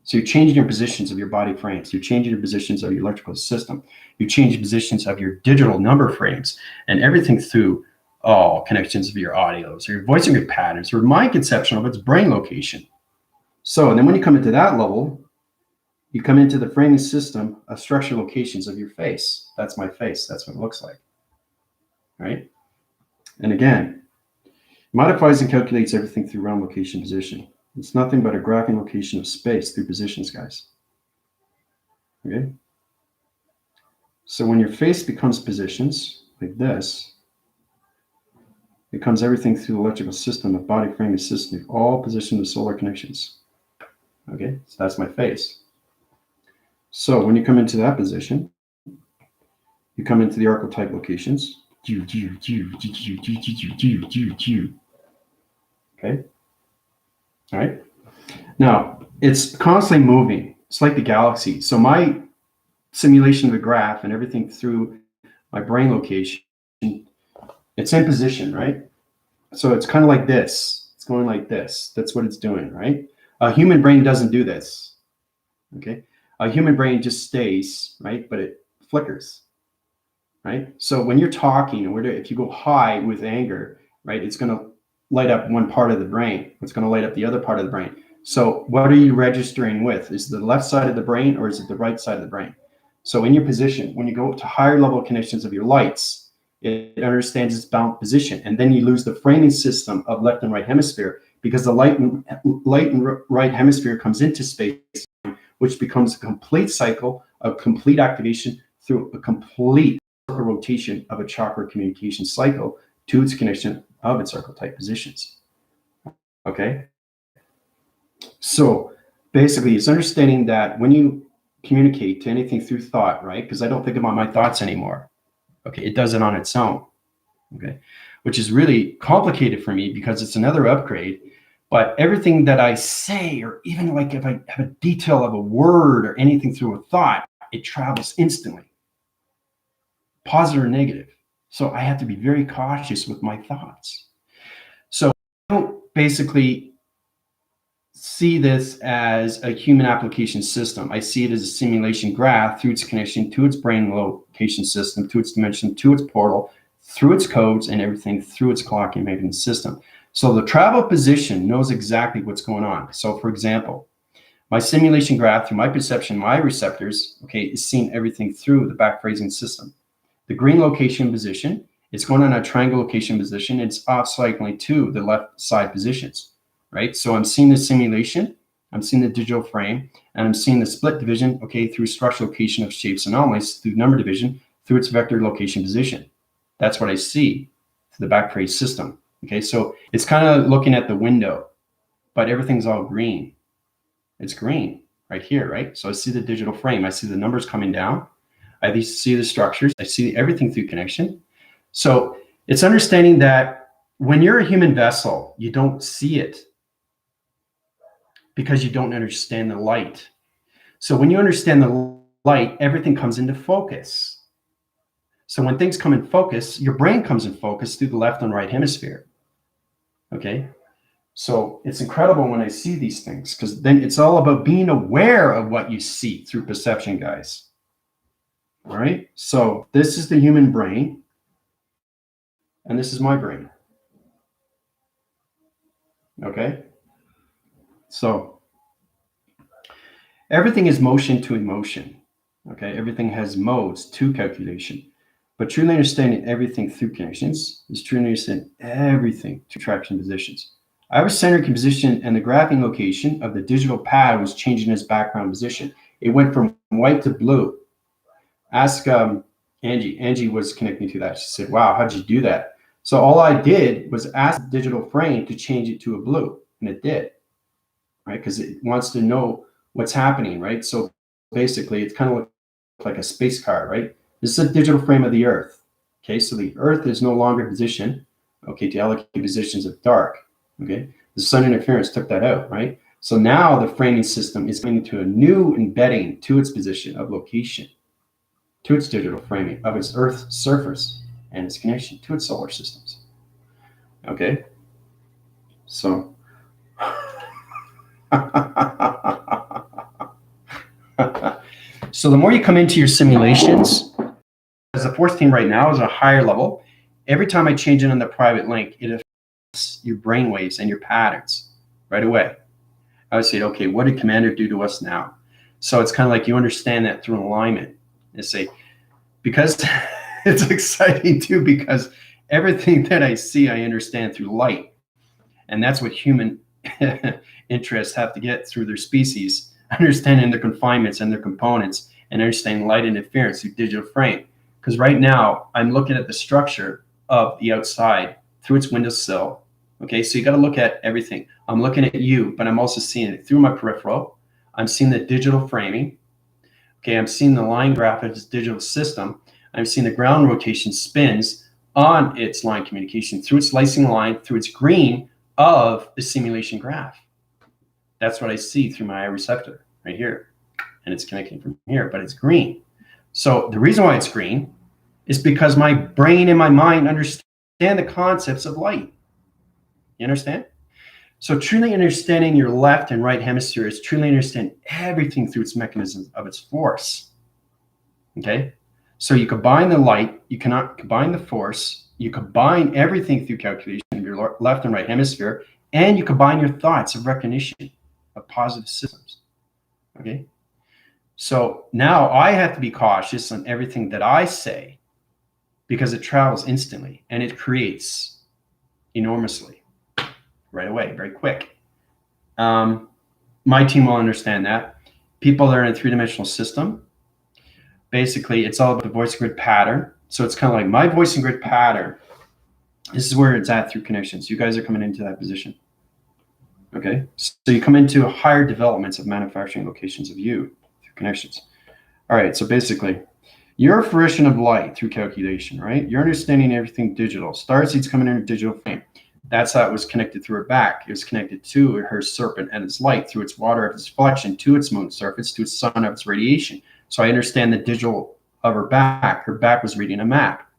So you're changing your positions of your body frames. You're changing your positions of your electrical system. You're changing positions of your digital number frames and everything through all connections of your audios or your voice and your patterns or mind conception of its brain location. So, and then when you come into that level, you come into the framing system of structure locations of your face. That's my face. That's what it looks like. Right? And again, modifies and calculates everything through realm location position. It's nothing but a graphing location of space through positions, guys. Okay? So when your face becomes positions like this, it becomes everything through the electrical system of body framing system, all positions of solar connections. Okay? So that's my face. So when you come into that position, you come into the archetype locations. Okay. All right. Now it's constantly moving. It's like the galaxy. So my simulation of the graph and everything through my brain location, it's in position, right? So it's kind of like this. It's going like this. That's what it's doing, right? A human brain doesn't do this. Okay. A human brain just stays, right? But it flickers, right? So when you're talking, and if you go high with anger, right, it's going to light up one part of the brain. It's going to light up the other part of the brain. So what are you registering with? Is it the left side of the brain or is it the right side of the brain? So in your position, when you go to higher level connections of your lights, it understands its bound position. And then you lose the framing system of left and right hemisphere because the light and right hemisphere comes into space, which becomes a complete cycle of complete activation through a complete rotation of a chakra communication cycle to its connection of its archetype positions. Okay. So basically, it's understanding that when you communicate to anything through thought, right? Because I don't think about my thoughts anymore. Okay. It does it on its own. Okay. Which is really complicated for me because it's another upgrade. But everything that I say, or even like if I have a detail of a word or anything through a thought, it travels instantly, positive or negative. So I have to be very cautious with my thoughts. So I don't basically see this as a human application system. I see it as a simulation graph through its connection to its brain location system, to its dimension, to its portal, through its codes and everything through its clocking mechanism system. So the travel position knows exactly what's going on. So for example, my simulation graph through my perception, my receptors, okay, is seeing everything through the back phrasing system. The green location position, it's going on a triangle location position. It's off cycling to the left side positions, right? So I'm seeing the simulation, I'm seeing the digital frame, and I'm seeing the split division, okay, through structural location of shapes and anomalies, through number division, through its vector location position. That's what I see through the back phrase system. Okay, so it's kind of looking at the window, but everything's all green. It's green right here, right? So I see the digital frame. I see the numbers coming down. I see the structures. I see everything through connection. So it's understanding that when you're a human vessel, you don't see it because you don't understand the light. So when you understand the light, everything comes into focus. So when things come in focus, your brain comes in focus through the left and right hemisphere. Okay. So it's incredible when I see these things because then it's all about being aware of what you see through perception, guys. All right. So this is the human brain and this is my brain. Okay. So everything is motion to emotion. Okay. Everything has modes to calculation. But truly understanding everything through connections is truly understanding everything to traction positions. I was centered in position and the graphing location of the digital pad was changing its background position. It went from white to blue. Ask Angie. Angie was connecting to that. She said, wow, how'd you do that? So all I did was ask the digital frame to change it to a blue, and it did, right? Because it wants to know what's happening, right? So basically, it's kind of like a space car, right? This is a digital frame of the Earth. Okay, so the Earth is no longer positioned, okay, to allocate positions of dark. Okay, the sun interference took that out, right? So now the framing system is going to a new embedding to its position of location, to its digital framing of its Earth surface and its connection to its solar systems. Okay, so so the more you come into your simulations, as the fourth team right now is a higher level. Every time I change it on the private link, it affects your brainwaves and your patterns right away. I would say, okay, what did Commander do to us now? So it's kind of like you understand that through alignment and say, because it's exciting too, because everything that I see, I understand through light. And that's what human interests have to get through their species, understanding their confinements and their components and understanding light interference through digital frame. Because right now I'm looking at the structure of the outside through its windowsill. Okay, so you got to look at everything. I'm looking at you, but I'm also seeing it through my peripheral. I'm seeing the digital framing. Okay, I'm seeing the line graph of this digital system. I'm seeing the ground rotation spins on its line communication, through its slicing line, through its green of the simulation graph. That's what I see through my eye receptor right here. And it's connecting from here, but it's green. So the reason why it's green is because my brain and my mind understand the concepts of light. You understand? So truly understanding your left and right hemisphere is truly understand everything through its mechanisms of its force. Okay? So you combine the light, you cannot combine the force, you combine everything through calculation of your left and right hemisphere, and you combine your thoughts of recognition of positive systems. Okay? So now I have to be cautious on everything that I say because it travels instantly and it creates enormously right away, very quick. My team will understand that. People that are in a three-dimensional system, basically it's all about the voice grid pattern. So it's kind of like my voice and grid pattern. This is where it's at through connections. You guys are coming into that position. Okay, so you come into higher developments of manufacturing locations of you through connections. All right, so basically, your fruition of light through calculation, right? You're understanding everything digital. Starseed's coming in a digital frame. That's how it was connected through her back. It was connected to her serpent and its light, through its water of its flexion, to its moon surface, to its sun of its radiation. So I understand the digital of her back. Her back was reading a map.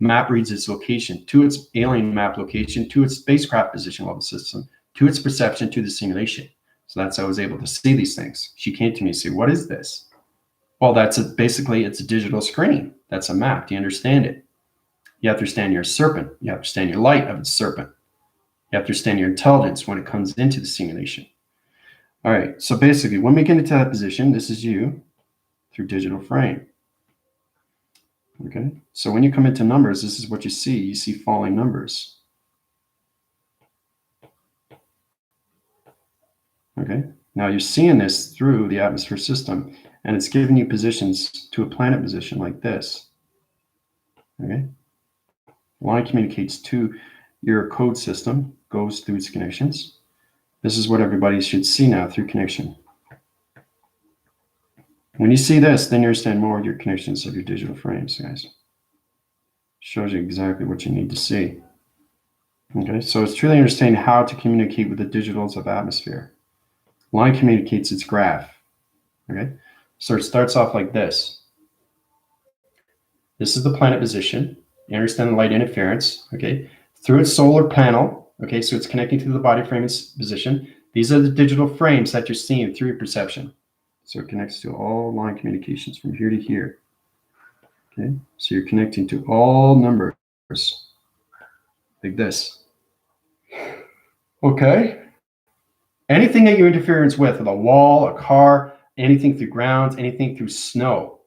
Map reads its location, to its alien map location, to its spacecraft position level system, to its perception, to the simulation. So that's how I was able to see these things. She came to me and said, what is this? Well, that's basically it's a digital screen. That's a map. Do you understand it? You have to understand your serpent. You have to understand your light of its serpent. You have to understand your intelligence when it comes into the simulation. All right. So basically, when we get into that position, this is you through digital frame. Okay. So when you come into numbers, this is what you see. You see falling numbers. Okay. Now you're seeing this through the atmosphere system, and it's giving you positions to a planet position like this. Okay. Line communicates to your code system, goes through its connections. This is what everybody should see now through connection. When you see this, then you understand more of your connections of your digital frames, guys. Shows you exactly what you need to see. Okay, so it's truly understanding how to communicate with the digitals of atmosphere. Line communicates its graph. Okay, so it starts off like this. This is the planet position. You understand the light interference. Okay, through its solar panel. Okay, so it's connecting to the body frame position. These are the digital frames that you're seeing through your perception. So it connects to all line communications from here to here. Okay, so you're connecting to all numbers like this. Okay. Anything that you interference with a wall, a car, anything through grounds, anything through snow.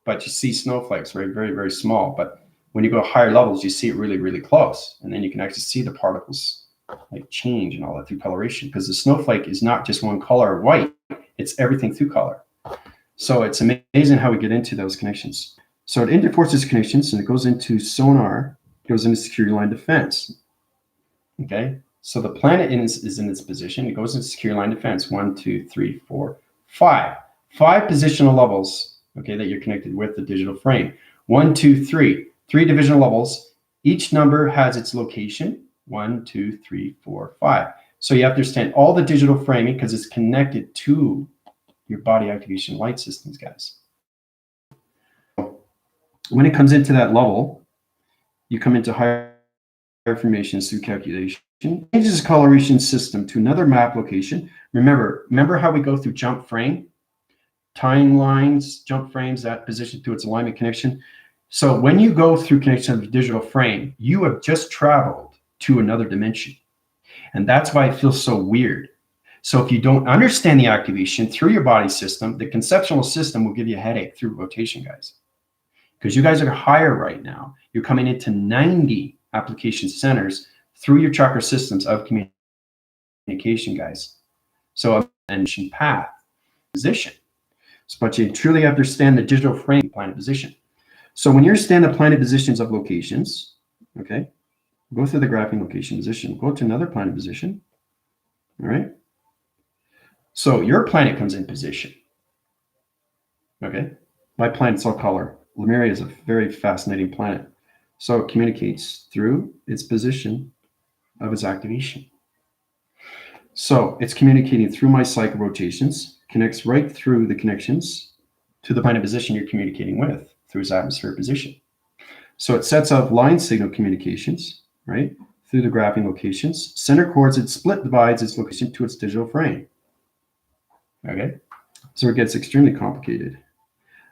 But you see snowflakes very, very, very small. But when you go higher levels, you see it really, really close. And then you can actually see the particles like change and all that through coloration, because the snowflake is not just one color white, it's everything through color. So it's amazing how we get into those connections. So it interforces connections and it goes into sonar, goes into security line defense. Okay, so the planet is in its position. It goes into security line defense. 1, 2, 3, 4, 5. 5 positional levels, okay, that you're connected with the digital frame. 1, 2, 3. 3 divisional levels. Each number has its location. 1, 2, 3, 4, 5. So you have to understand all the digital framing because it's connected to your body activation light systems, guys. When it comes into that level, you come into higher formations through calculation. Changes the coloration system to another map location. Remember how we go through jump frame, timelines, jump frames, that position to its alignment connection. So when you go through connection of the digital frame, you have just traveled to another dimension. And that's why it feels so weird. So if you don't understand the activation through your body system, the conceptual system will give you a headache through rotation, guys. Because you guys are higher right now. You're coming into 90 application centers through your chakra systems of communication, guys. So a mentioned path, position. But you truly understand the digital frame planet position. So when you understand the planet positions of locations, okay, go through the graphing location position, go to another planet position, all right? So your planet comes in position, okay? My planet's all color. Lemuria is a very fascinating planet. So it communicates through its position of its activation. So it's communicating through my cycle rotations, connects right through the connections to the planet position you're communicating with through its atmospheric position. So it sets up line signal communications, right, through the graphing locations. Center coords, it split divides its location to its digital frame. Okay, so it gets extremely complicated.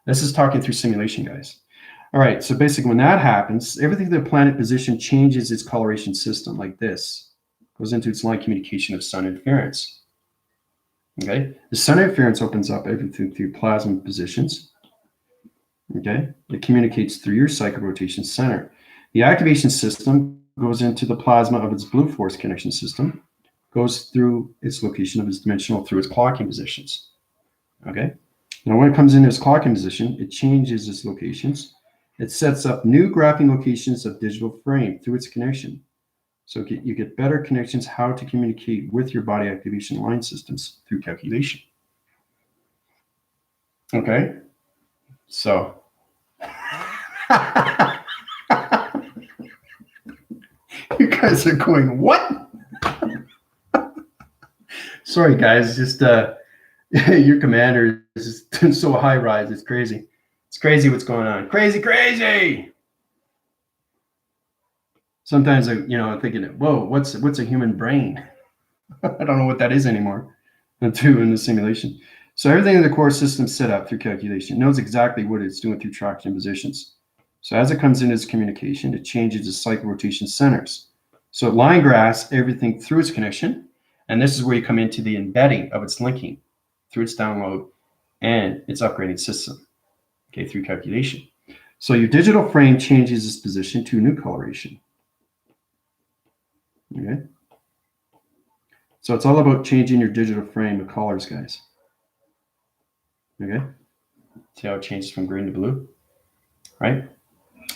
This is talking through simulation, guys. All right, so basically when that happens, everything to the planet position changes its coloration system like this. Goes into its line communication of sun interference. Okay, the sun interference opens up everything through plasma positions. Okay, it communicates through your cycle rotation center. The activation system goes into the plasma of its blue force connection system, goes through its location of its dimensional through its clocking positions. Okay, now when it comes into its clocking position, it changes its locations. It sets up new graphing locations of digital frame through its connection. So you get better connections how to communicate with your body activation line systems through calculation. Okay, so you guys are going, what? Sorry, guys, just your commander is just so high rise. It's crazy. It's crazy what's going on. Crazy. Sometimes I'm thinking, whoa, what's a human brain? I don't know what that is anymore. Until in the simulation. So everything in the core system set up through calculation knows exactly what it's doing through traction positions. So as it comes into its communication, it changes its cycle rotation centers. So it line graphs everything through its connection. And this is where you come into the embedding of its linking through its download and its upgrading system, okay, through calculation. So your digital frame changes its position to new coloration. Okay. So it's all about changing your digital frame of colors, guys. Okay. See how it changes from green to blue, right?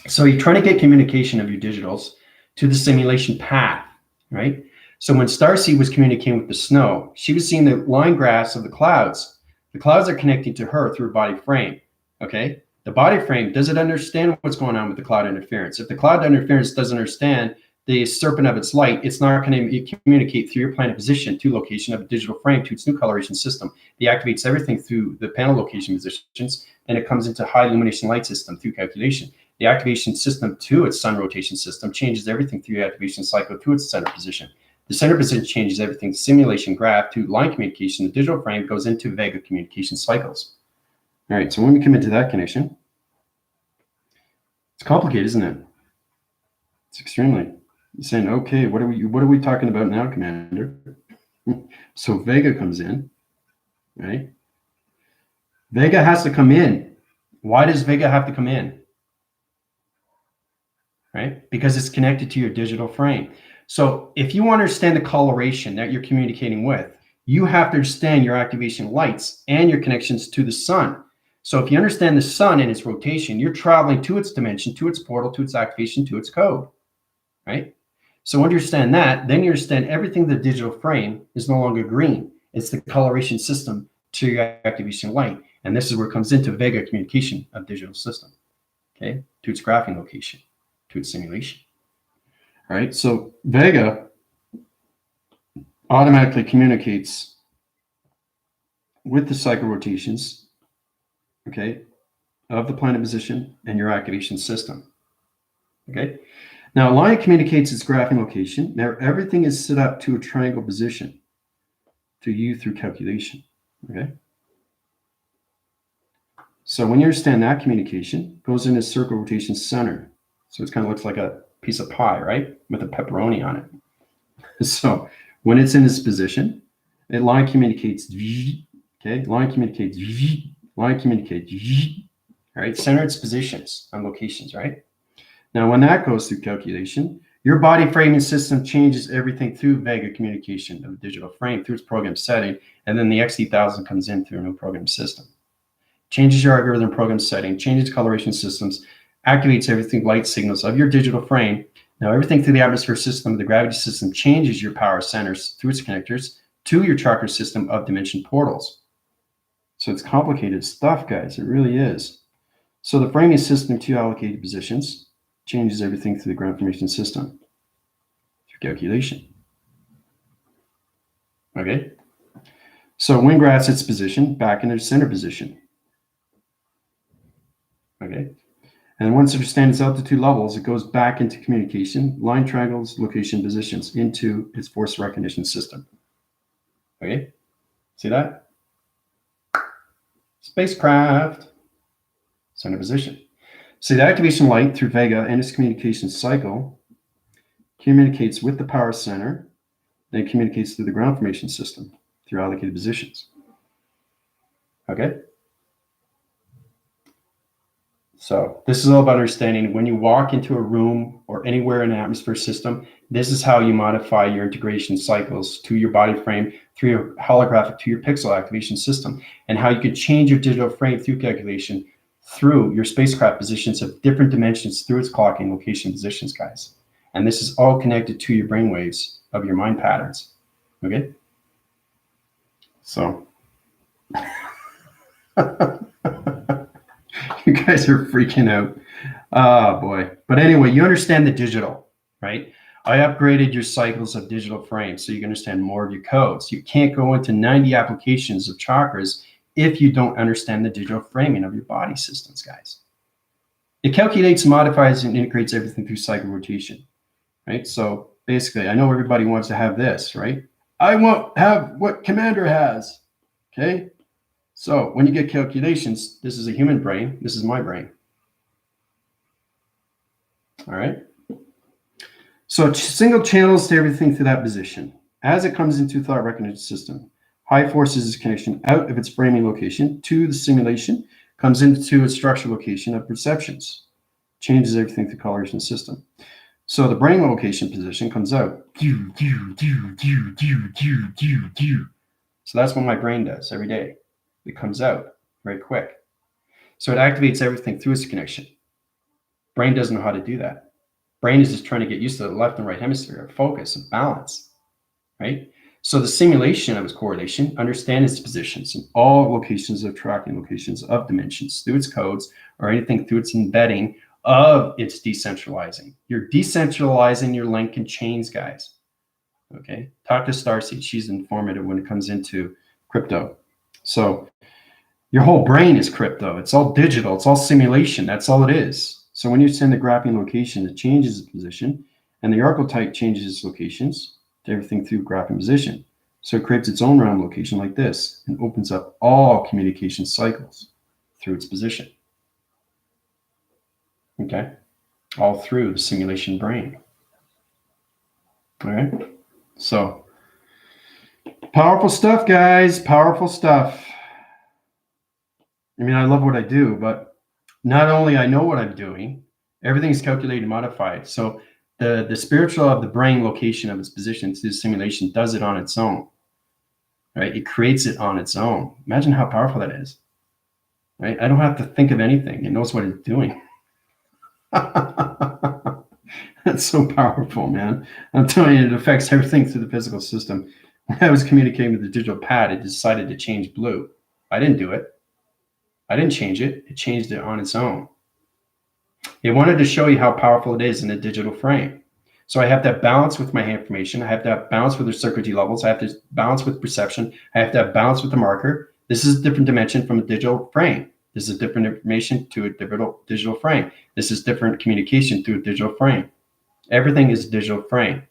So you're trying to get communication of your digitals to the simulation path, right? So when Starseed was communicating with the snow, she was seeing the line graphs of the clouds. The clouds are connecting to her through a body frame, okay? The body frame doesn't understand what's going on with the cloud interference. If the cloud interference doesn't understand the serpent of its light, it's not going to communicate through your planet position to location of a digital frame to its new coloration system. It activates everything through the panel location positions, and it comes into high illumination light system through calculation. The activation system to its sun rotation system changes everything through the activation cycle to its center position. The center position changes everything simulation graph to line communication. The digital frame goes into Vega communication cycles. All right, so when we come into that connection, it's complicated, isn't it? It's extremely. You're saying, okay, what are we talking about now, Commander? So Vega comes in, right? Vega has to come in. Why does Vega have to come in? Right? Because it's connected to your digital frame. So if you understand the coloration that you're communicating with, you have to understand your activation lights and your connections to the sun. So if you understand the sun and its rotation, you're traveling to its dimension, to its portal, to its activation, to its code, right? So understand that, then you understand everything the digital frame is no longer green. It's the coloration system to your activation light. And this is where it comes into Vega communication of digital system, okay, to its graphing location, to its simulation. All right, so Vega automatically communicates with the cycle rotations, okay, of the planet position and your activation system, okay? Now, line communicates its graphing location. Now, everything is set up to a triangle position to you through calculation, okay? So when you understand that communication, goes into circle rotation center. So it kind of looks like a piece of pie, right? With a pepperoni on it. So when it's in this position, it line communicates, okay? Line communicates, line communicates, all right? Center its positions on locations, right? Now, when that goes through calculation, your body framing system changes everything through Vega communication of the digital frame through its program setting, and then the XD1000 comes in through a new program system. Changes your algorithm program setting, changes coloration systems, activates everything light signals of your digital frame. Now, everything through the atmosphere system, the gravity system changes your power centers through its connectors to your tracker system of dimension portals. So it's complicated stuff, guys. It really is. So the framing system to allocated positions, changes everything through the ground information system through calculation. Okay. So wind graphs its position back in its center position. Okay. And once it understands its altitude levels, it goes back into communication, line triangles, location positions into its force recognition system. Okay. See that? Spacecraft, center position. So the activation light through Vega and its communication cycle communicates with the power center, then communicates through the ground formation system through allocated positions. Okay? So this is all about understanding when you walk into a room or anywhere in an atmosphere system, this is how you modify your integration cycles to your body frame through your holographic to your pixel activation system, and how you could change your digital frame through calculation through your spacecraft positions of different dimensions through its clocking location positions, guys. And this is all connected to your brain waves of your mind patterns. Okay? So you guys are freaking out. Oh boy. But anyway, you understand the digital, right? I upgraded your cycles of digital frames so you can understand more of your codes. You can't go into 90 applications of chakras if you don't understand the digital framing of your body systems, guys. It calculates, modifies, and integrates everything through cycle rotation, right? So basically, I know everybody wants to have this, right? I won't have what Commander has, okay? So when you get calculations, this is a human brain. This is my brain. All right. So single channels to everything through that position. As it comes into thought recognition system, high forces its connection out of its framing location to the simulation, comes into its structure location of perceptions, changes everything through coloration system. So the brain location position comes out. So that's what my brain does every day. It comes out very quick. So it activates everything through its connection. Brain doesn't know how to do that. Brain is just trying to get used to the left and right hemisphere of focus and balance, right? So the simulation of its correlation understands its positions in all locations of tracking locations of dimensions through its codes or anything through its embedding of its decentralizing. You're decentralizing your link and chains, guys. Okay, talk to Starseed. She's informative when it comes into crypto. So your whole brain is crypto. It's all digital. It's all simulation. That's all it is. So when you send the graphing location, it changes its position, and the archetype changes its locations to everything through graphing position. So it creates its own round location like this and opens up all communication cycles through its position. Okay, all through the simulation brain. All right, so powerful stuff, guys. Powerful stuff. I mean, I love what I do, but not only I know what I'm doing, everything is calculated and modified. So the spiritual of the brain location of its position to the simulation does it on its own, right? It creates it on its own. Imagine how powerful that is, right? I don't have to think of anything. It knows what it's doing. That's so powerful, man. I'm telling you, it affects everything through the physical system. When I was communicating with the digital pad, it decided to change blue. I didn't do it. I didn't change it. It changed it on its own. It wanted to show you how powerful it is in a digital frame. So I have to have balance with my information. I have to have balance with the circuitry levels. I have to balance with perception. I have to have balance with the marker. This is a different dimension from a digital frame. This is different information to a digital frame. This is different communication to a digital frame. Everything is a digital frame.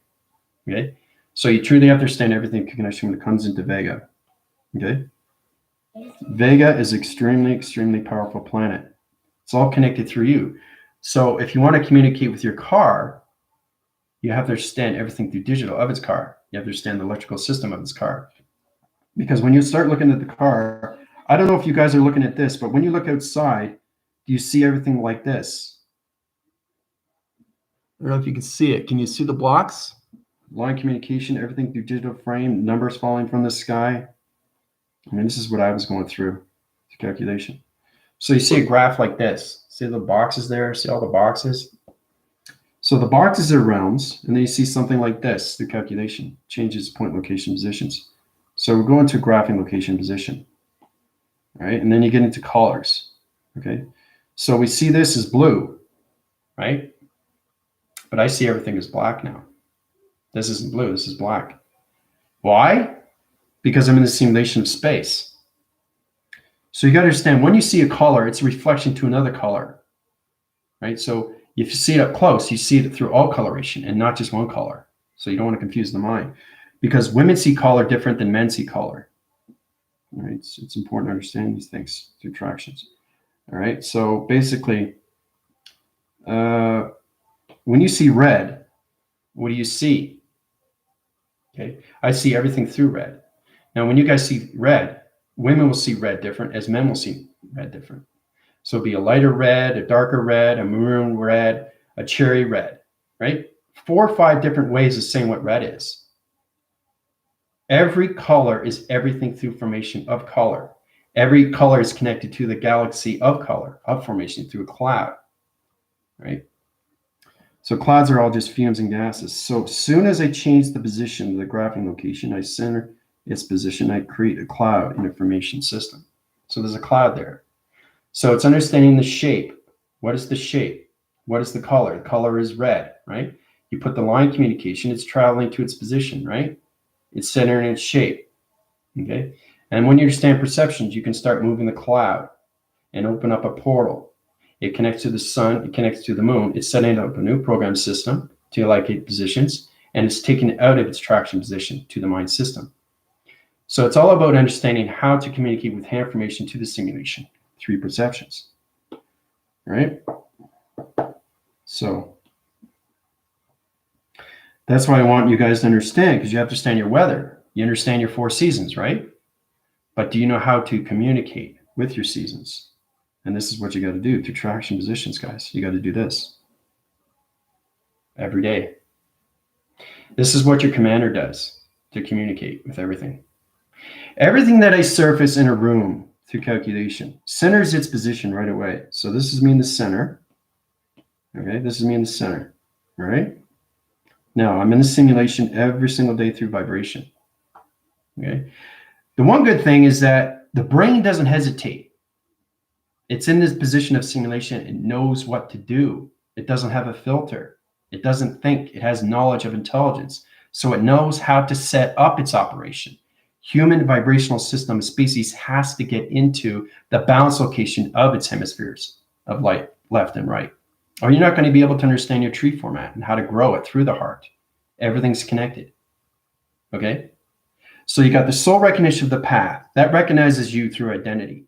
Okay? So you truly have to understand everything in connection when it comes into Vega. Okay? Vega is extremely, extremely powerful planet. It's all connected through you. So if you want to communicate with your car, you have to understand everything through digital of its car. You have to understand the electrical system of its car. Because when you start looking at the car, I don't know if you guys are looking at this, but when you look outside, do you see everything like this? I don't know if you can see it. Can you see the blocks? Line communication, everything through digital frame, numbers falling from the sky. I mean, this is what I was going through the calculation. So you see a graph like this. See the boxes there? See all the boxes? So the boxes are realms, and then you see something like this, the calculation changes point location positions. So we're going to graphing location position, right? And then you get into colors, okay? So we see this as blue, right? but I see everything as black now. This isn't blue, this is black. Why? Because I'm in the simulation of space. So you got to understand, when you see a color, it's a reflection to another color, right? So if you see it up close, you see it through all coloration and not just one color. So you don't want to confuse the mind, because women see color different than men see color. All right, so it's important to understand these things through attractions. All right, so basically, when you see red, what do you see? Okay, I see everything through red. Now, when you guys see red, women will see red different as men will see red different. So it'll be a lighter red, a darker red, a maroon red, a cherry red, right? 4 or 5 different ways of saying what red is. Every color is everything through formation of color. Every color is connected to the galaxy of color, of formation through a cloud, right? So clouds are all just fumes and gases. So as soon as I change the position of the graphing location, I center its position, I create a cloud in a formation system. So there's a cloud there. So it's understanding the shape. What is the shape? What is the color? The color is red, right? You put the line communication, it's traveling to its position, right? It's centering its shape, okay? And when you understand perceptions, you can start moving the cloud and open up a portal. It connects to the sun, it connects to the moon. It's setting up a new program system to allocate positions, and it's taken it out of its traction position to the mind system. So it's all about understanding how to communicate with hand information to the simulation through perceptions, right? So that's why I want you guys to understand, because you have to understand your weather. You understand your 4 seasons, right? But do you know how to communicate with your seasons? And this is what you got to do through traction positions, guys. You got to do this every day. This is what your commander does to communicate with everything. Everything that I surface in a room through calculation centers its position right away. So this is me in the center. Okay, this is me in the center. All right. Now I'm in the simulation every single day through vibration. Okay. The one good thing is that the brain doesn't hesitate. It's in this position of simulation. It knows what to do. It doesn't have a filter. It doesn't think. It has knowledge of intelligence. So it knows how to set up its operation. Human vibrational system species has to get into the balance location of its hemispheres of light, left and right. Or you're not going to be able to understand your tree format and how to grow it through the heart. Everything's connected. Okay? So you got the soul recognition of the path. That recognizes you through identity.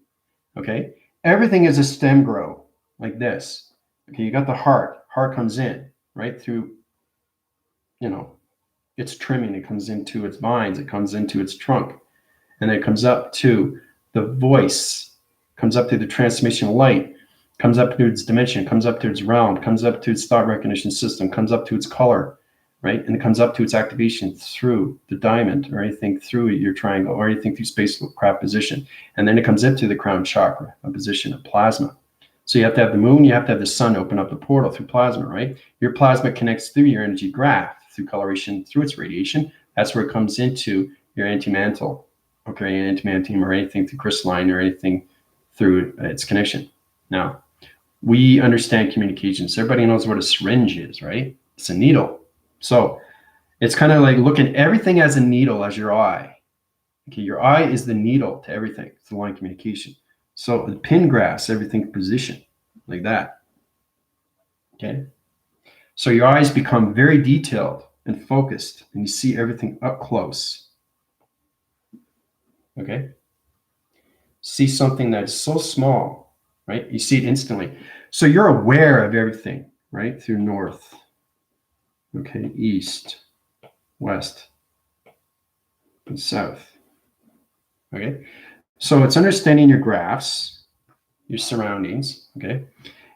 Okay? Everything is a stem grow, like this. Okay, you got the heart. Heart comes in, right, through, its trimming. It comes into its vines. It comes into its trunk. And then it comes up to the voice, comes up to the transmission of light, comes up to its dimension, comes up to its realm, comes up to its thought recognition system, comes up to its color, right? And it comes up to its activation through the diamond, or anything through your triangle, or anything through spacecraft position. And then it comes into the crown chakra, a position of plasma. So you have to have the moon, you have to have the sun open up the portal through plasma, right? Your plasma connects through your energy graph, through coloration, through its radiation. That's where it comes into your antimantle, okay, antimantium, or anything through crystalline, or anything through its connection. Now, we understand communications. Everybody knows what a syringe is, right? It's a needle. So it's kind of like looking at everything as a needle, as your eye. Okay, your eye is the needle to everything. It's the line of communication. So the pin graphs everything position, like that. Okay. So your eyes become very detailed and focused, and you see everything up close. Okay. See something that's so small, right? You see it instantly. So you're aware of everything, right? Through north. Okay, east, west, and south. Okay, so it's understanding your graphs, your surroundings. Okay,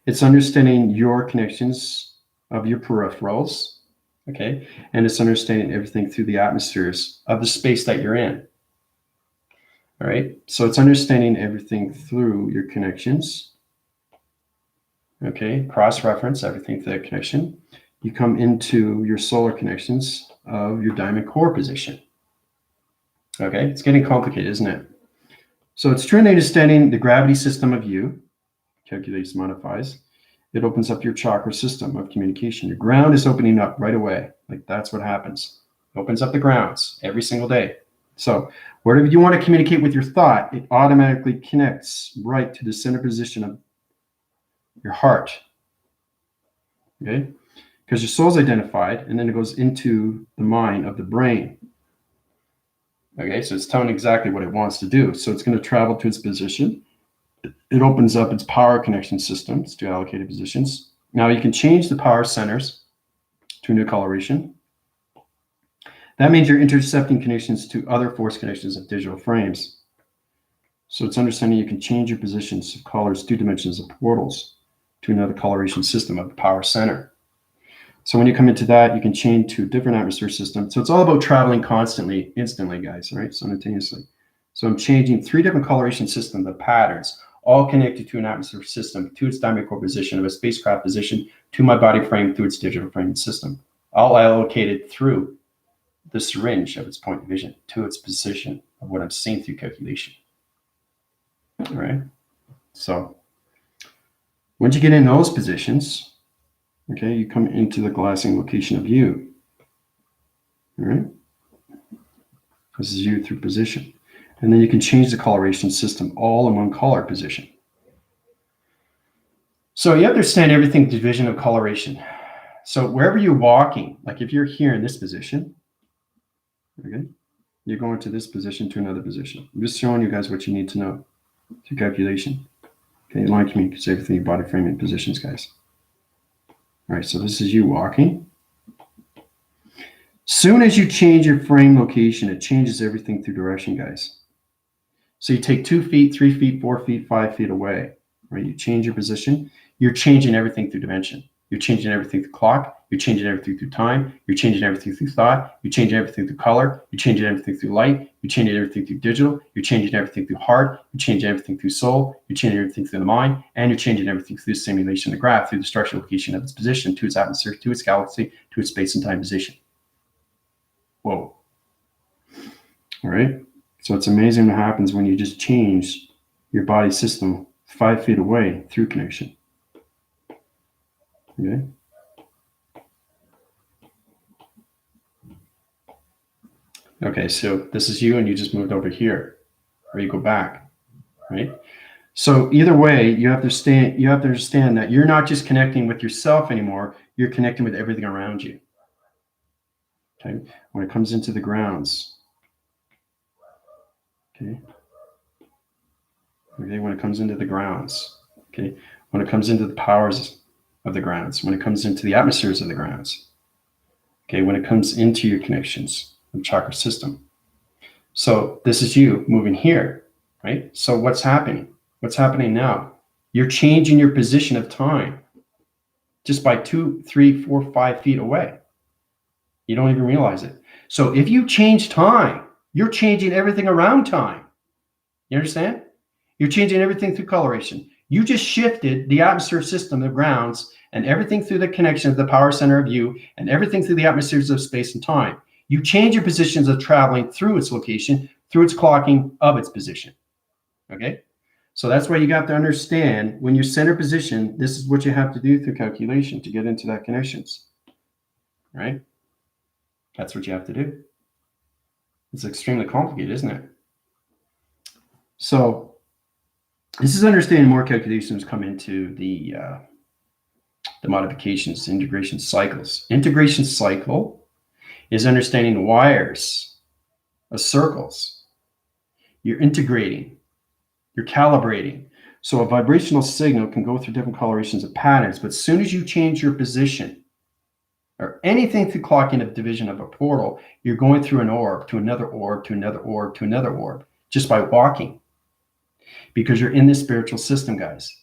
it's understanding your connections of your peripherals. Okay, and it's understanding everything through the atmospheres of the space that you're in. All right, so it's understanding everything through your connections. Okay, cross-reference everything through that connection. You come into your solar connections of your diamond core position. Okay, it's getting complicated, isn't it? So it's truly understanding the gravity system of you, calculates, modifies, it opens up your chakra system of communication. Your ground is opening up right away. Like that's what happens. It opens up the grounds every single day. So wherever you want to communicate with your thought, it automatically connects right to the center position of your heart. Okay? Because your soul's identified, and then it goes into the mind of the brain. Okay, so it's telling exactly what it wants to do. So it's going to travel to its position. It opens up its power connection systems to allocated positions. Now you can change the power centers to a new coloration. That means you're intercepting connections to other force connections of digital frames. So it's understanding you can change your positions of colors 2 dimensions of portals to another coloration system of the power center. So when you come into that, you can change to a different atmosphere system. So it's all about traveling constantly, instantly, guys, right? Simultaneously. So I'm changing 3 different coloration systems of patterns, all connected to an atmosphere system, to its dynamic position of a spacecraft position, to my body frame through its digital framing system, all allocated through the syringe of its point of vision to its position of what I'm seeing through calculation. All right. So once you get in those positions, okay, you come into the glassing location of you. All right. This is you through position. And then you can change the coloration system all in one color position. So you understand everything division of coloration. So wherever you're walking, like if you're here in this position, okay, you're going to this position to another position. I'm just showing you guys what you need to know through calculation. Okay, line communicates everything in body framing positions, guys. All right, so this is you walking. Soon as you change your frame location, it changes everything through direction, guys. So you take 2 feet, 3 feet, 4 feet, 5 feet away, right? You change your position. You're changing everything through dimension. You're changing everything through clock. You're changing everything through time. You're changing everything through thought. You're changing everything through color. You're changing everything through light. You're changing everything through digital. You're changing everything through heart. You're changing everything through soul. You're changing everything through the mind. And you're changing everything through the simulation of the graph, through the structural location of its position, to its atmosphere, to its galaxy, to its space and time position. Whoa. All right. So it's amazing what happens when you just change your body system 5 feet away through connection. Okay. Okay, so this is you and you just moved over here, or you go back, right? So either way, you have to understand that you're not just connecting with yourself anymore, you're connecting with everything around you. Okay, when it comes into the grounds. Okay. Okay, when it comes into the grounds. Okay, when it comes into the powers of the grounds, when it comes into the atmospheres of the grounds. Okay, when it comes into your connections of chakra system. So this is you moving here, right? So what's happening? What's happening now? You're changing your position of time just by 2, 3, 4, 5 feet away. You don't even realize it. So if you change time, you're changing everything around time. You understand? You're changing everything through coloration. You just shifted the atmosphere system of grounds and everything through the connection of the power center of you and everything through the atmospheres of space and time. You change your positions of traveling through its location, through its clocking of its position. Okay? So that's why you got to understand when you center position, this is what you have to do through calculation to get into that connections. Right? That's what you have to do. It's extremely complicated, isn't it? So this is understanding more calculations come into the modifications, integration cycles. Integration cycle is understanding the wires of circles. You're integrating, you're calibrating. So a vibrational signal can go through different colorations of patterns, but as soon as you change your position or anything through clocking of division of a portal, you're going through an orb to another orb to another orb to another orb just by walking, because you're in this spiritual system, guys.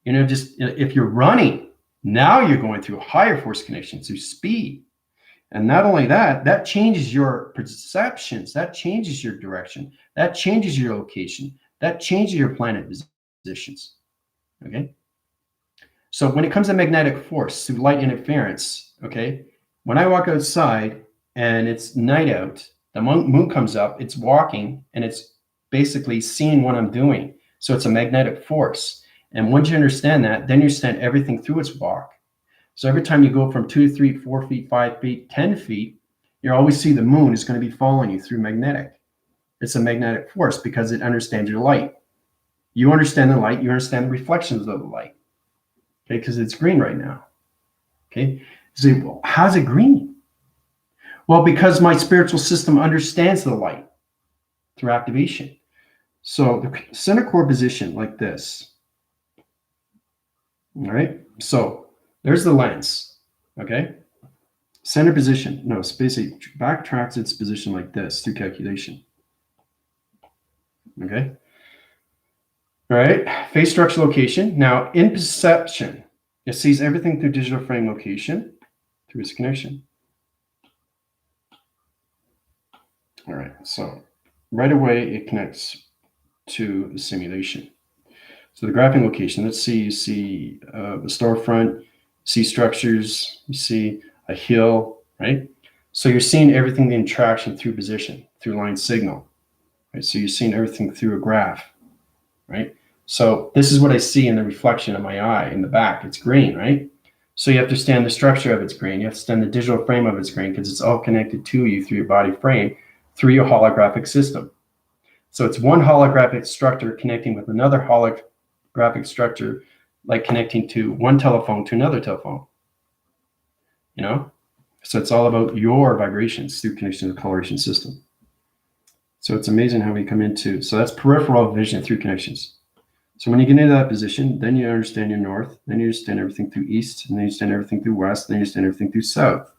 You know, just if you're running, now you're going through higher force connections through speed. And not only that, that changes your perceptions, that changes your direction, that changes your location, that changes your planet positions. Okay. So when it comes to magnetic force through light interference, okay, when I walk outside and it's night out, the moon comes up, it's walking and it's basically seeing what I'm doing. So it's a magnetic force. And once you understand that, then you understand everything through its walk. So every time you go from 2, 3, 4 feet, 5 feet, 10 feet, you always see the moon is going to be following you through magnetic. It's a magnetic force because it understands your light. You understand the light, you understand the reflections of the light. Okay, because it's green right now. Okay, so well, how's it green? Well, because my spiritual system understands the light through activation. So the center core position like this. All right, so there's the lens. Okay, center position. No, it's basically backtracks its position like this through calculation. Okay. All right, phase structure location. Now, in perception, it sees everything through digital frame location through its connection. All right, so right away it connects to the simulation. So the graphing location, let's see, you see the storefront, see structures, you see a hill, right? So you're seeing everything, the interaction through position, through line signal, right? So you're seeing everything through a graph, right? So this is what I see in the reflection of my eye in the back. It's green, right? So you have to understand the structure of its green. You have to understand the digital frame of its green because it's all connected to you through your body frame, through your holographic system. So it's one holographic structure connecting with another holographic structure, like connecting to one telephone to another telephone. You know? So it's all about your vibrations through connection to the coloration system. So it's amazing how we come into, so that's peripheral vision through connections. So when you get into that position, then you understand your north, then you understand everything through east, and then you understand everything through west, then you understand everything through south,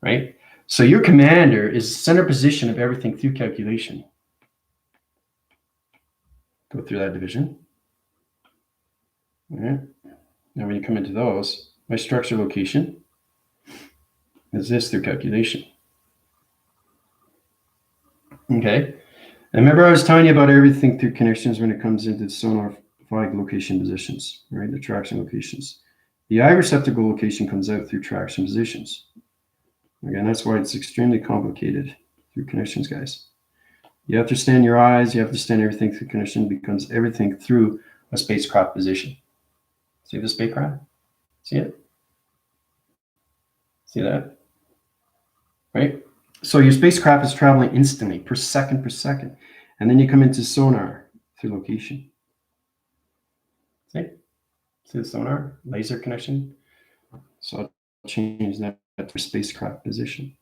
right? So your commander is the center position of everything through calculation. Go through that division. All right. Now when you come into those, my structure location is this through calculation. Okay. And remember I was telling you about everything through connections when it comes into sonar flag location positions, right? The traction locations. The eye receptacle location comes out through traction positions. Again, that's why it's extremely complicated through connections, guys. You have to understand your eyes, you have to understand everything through connection becomes everything through a spacecraft position. See the spacecraft? See it? See that? Right? So your spacecraft is traveling instantly per second. And then you come into sonar through location. See? See the sonar? Laser connection? So I'll change that to spacecraft position.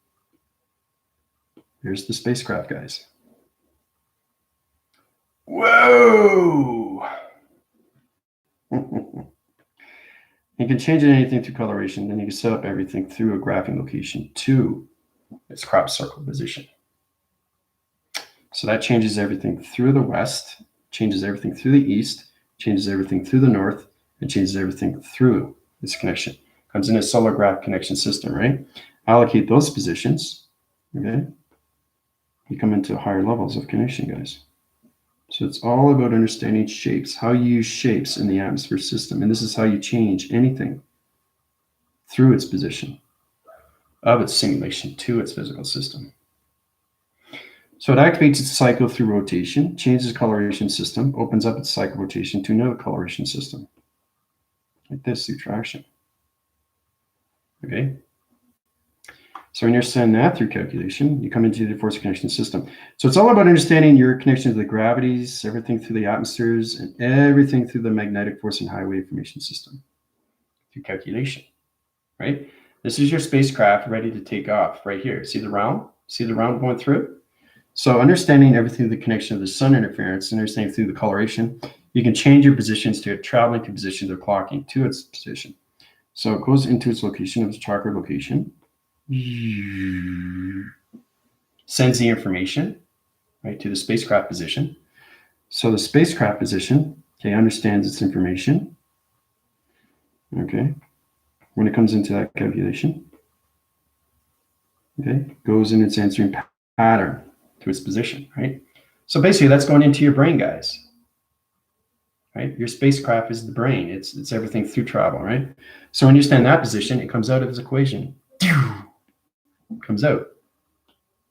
Here's the spacecraft, guys. Whoa! You can change anything through coloration, then you can set up everything through a graphing location to its crop circle position. So that changes everything through the west, changes everything through the east, changes everything through the north, and changes everything through this connection. Comes in a solar graph connection system, right? Allocate those positions, okay? You come into higher levels of connection, guys. So it's all about understanding shapes, how you use shapes in the atmosphere system. And this is how you change anything through its position of its simulation to its physical system. So it activates its cycle through rotation, changes the coloration system, opens up its cycle rotation to another coloration system. Like this through traction. Okay. So when you understand that through calculation, you come into the force connection system. So it's all about understanding your connection to the gravities, everything through the atmospheres, and everything through the magnetic force and highway information system through calculation, right? This is your spacecraft ready to take off right here. See the round? See the round going through? So understanding everything through the connection of the sun interference and understanding through the coloration, you can change your positions to traveling to positions or clocking to its position. So it goes into its location of its chakra location. Sends the information right to the spacecraft position. So the spacecraft position, okay, understands its information. Okay, when it comes into that calculation, okay, goes in its answering pattern to its position, right? So basically, that's going into your brain, guys. Right, your spacecraft is the brain. It's everything through travel, right? So when you stand in that position, it comes out of its equation. Comes out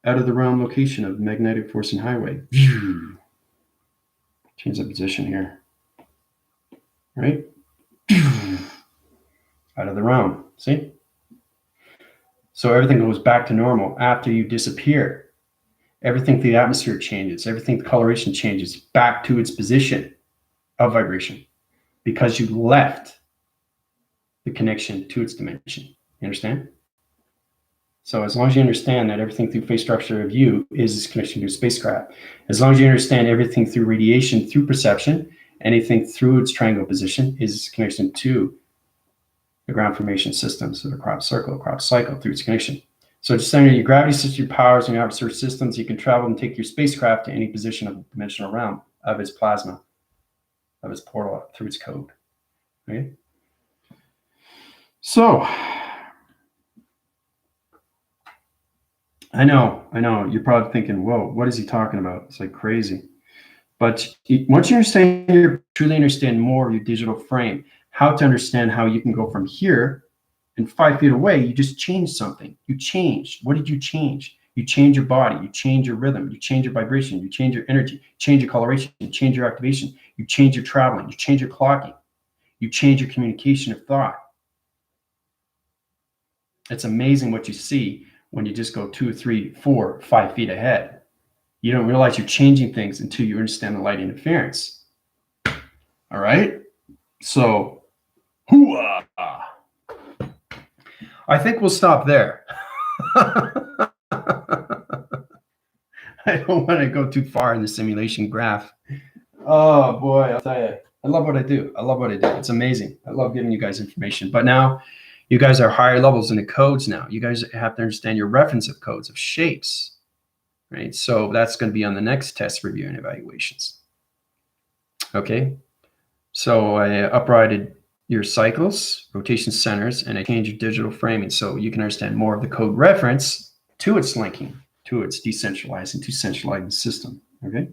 of the realm location of magnetic force and highway. Change the position here. right? Out of the realm, see? So everything goes back to normal after you disappear. Everything through the atmosphere changes. Everything, the coloration changes back to its position of vibration because you left the connection to its dimension. You understand? So as long as you understand that everything through phase structure of you is this connection to a spacecraft, as long as you understand everything through radiation, through perception, anything through its triangle position is this connection to the ground formation systems, so the crop circle, crop cycle through its connection. So just under your gravity system, your powers, and your outer systems, you can travel and take your spacecraft to any position of the dimensional realm of its plasma, of its portal through its code. Okay? So I know, you're probably thinking, whoa, what is he talking about? It's like crazy. But once you truly understand more of your digital frame, how to understand how you can go from here and 5 feet away, you just changed something. You changed. What did you change? You change your body, you change your rhythm, you change your vibration, you change your energy, you change your coloration, you change your activation, you change your traveling, you change your clocking, you change your communication of thought. It's amazing what you see when you just go 2, 3, 4, 5 feet ahead. You don't realize you're changing things until you understand the light interference. All right? So, hoo-ah. I think we'll stop there. I don't want to go too far in the simulation graph. Oh, boy, I'll tell you. I love what I do. It's amazing. I love giving you guys information. But now, you guys are higher levels in the codes now. You guys have to understand your reference of codes, of shapes, right? So that's going to be on the next test review and evaluations. Okay. So I uprighted your cycles, rotation centers, and I changed your digital framing so you can understand more of the code reference to its linking, to its decentralized and to centralized system. Okay.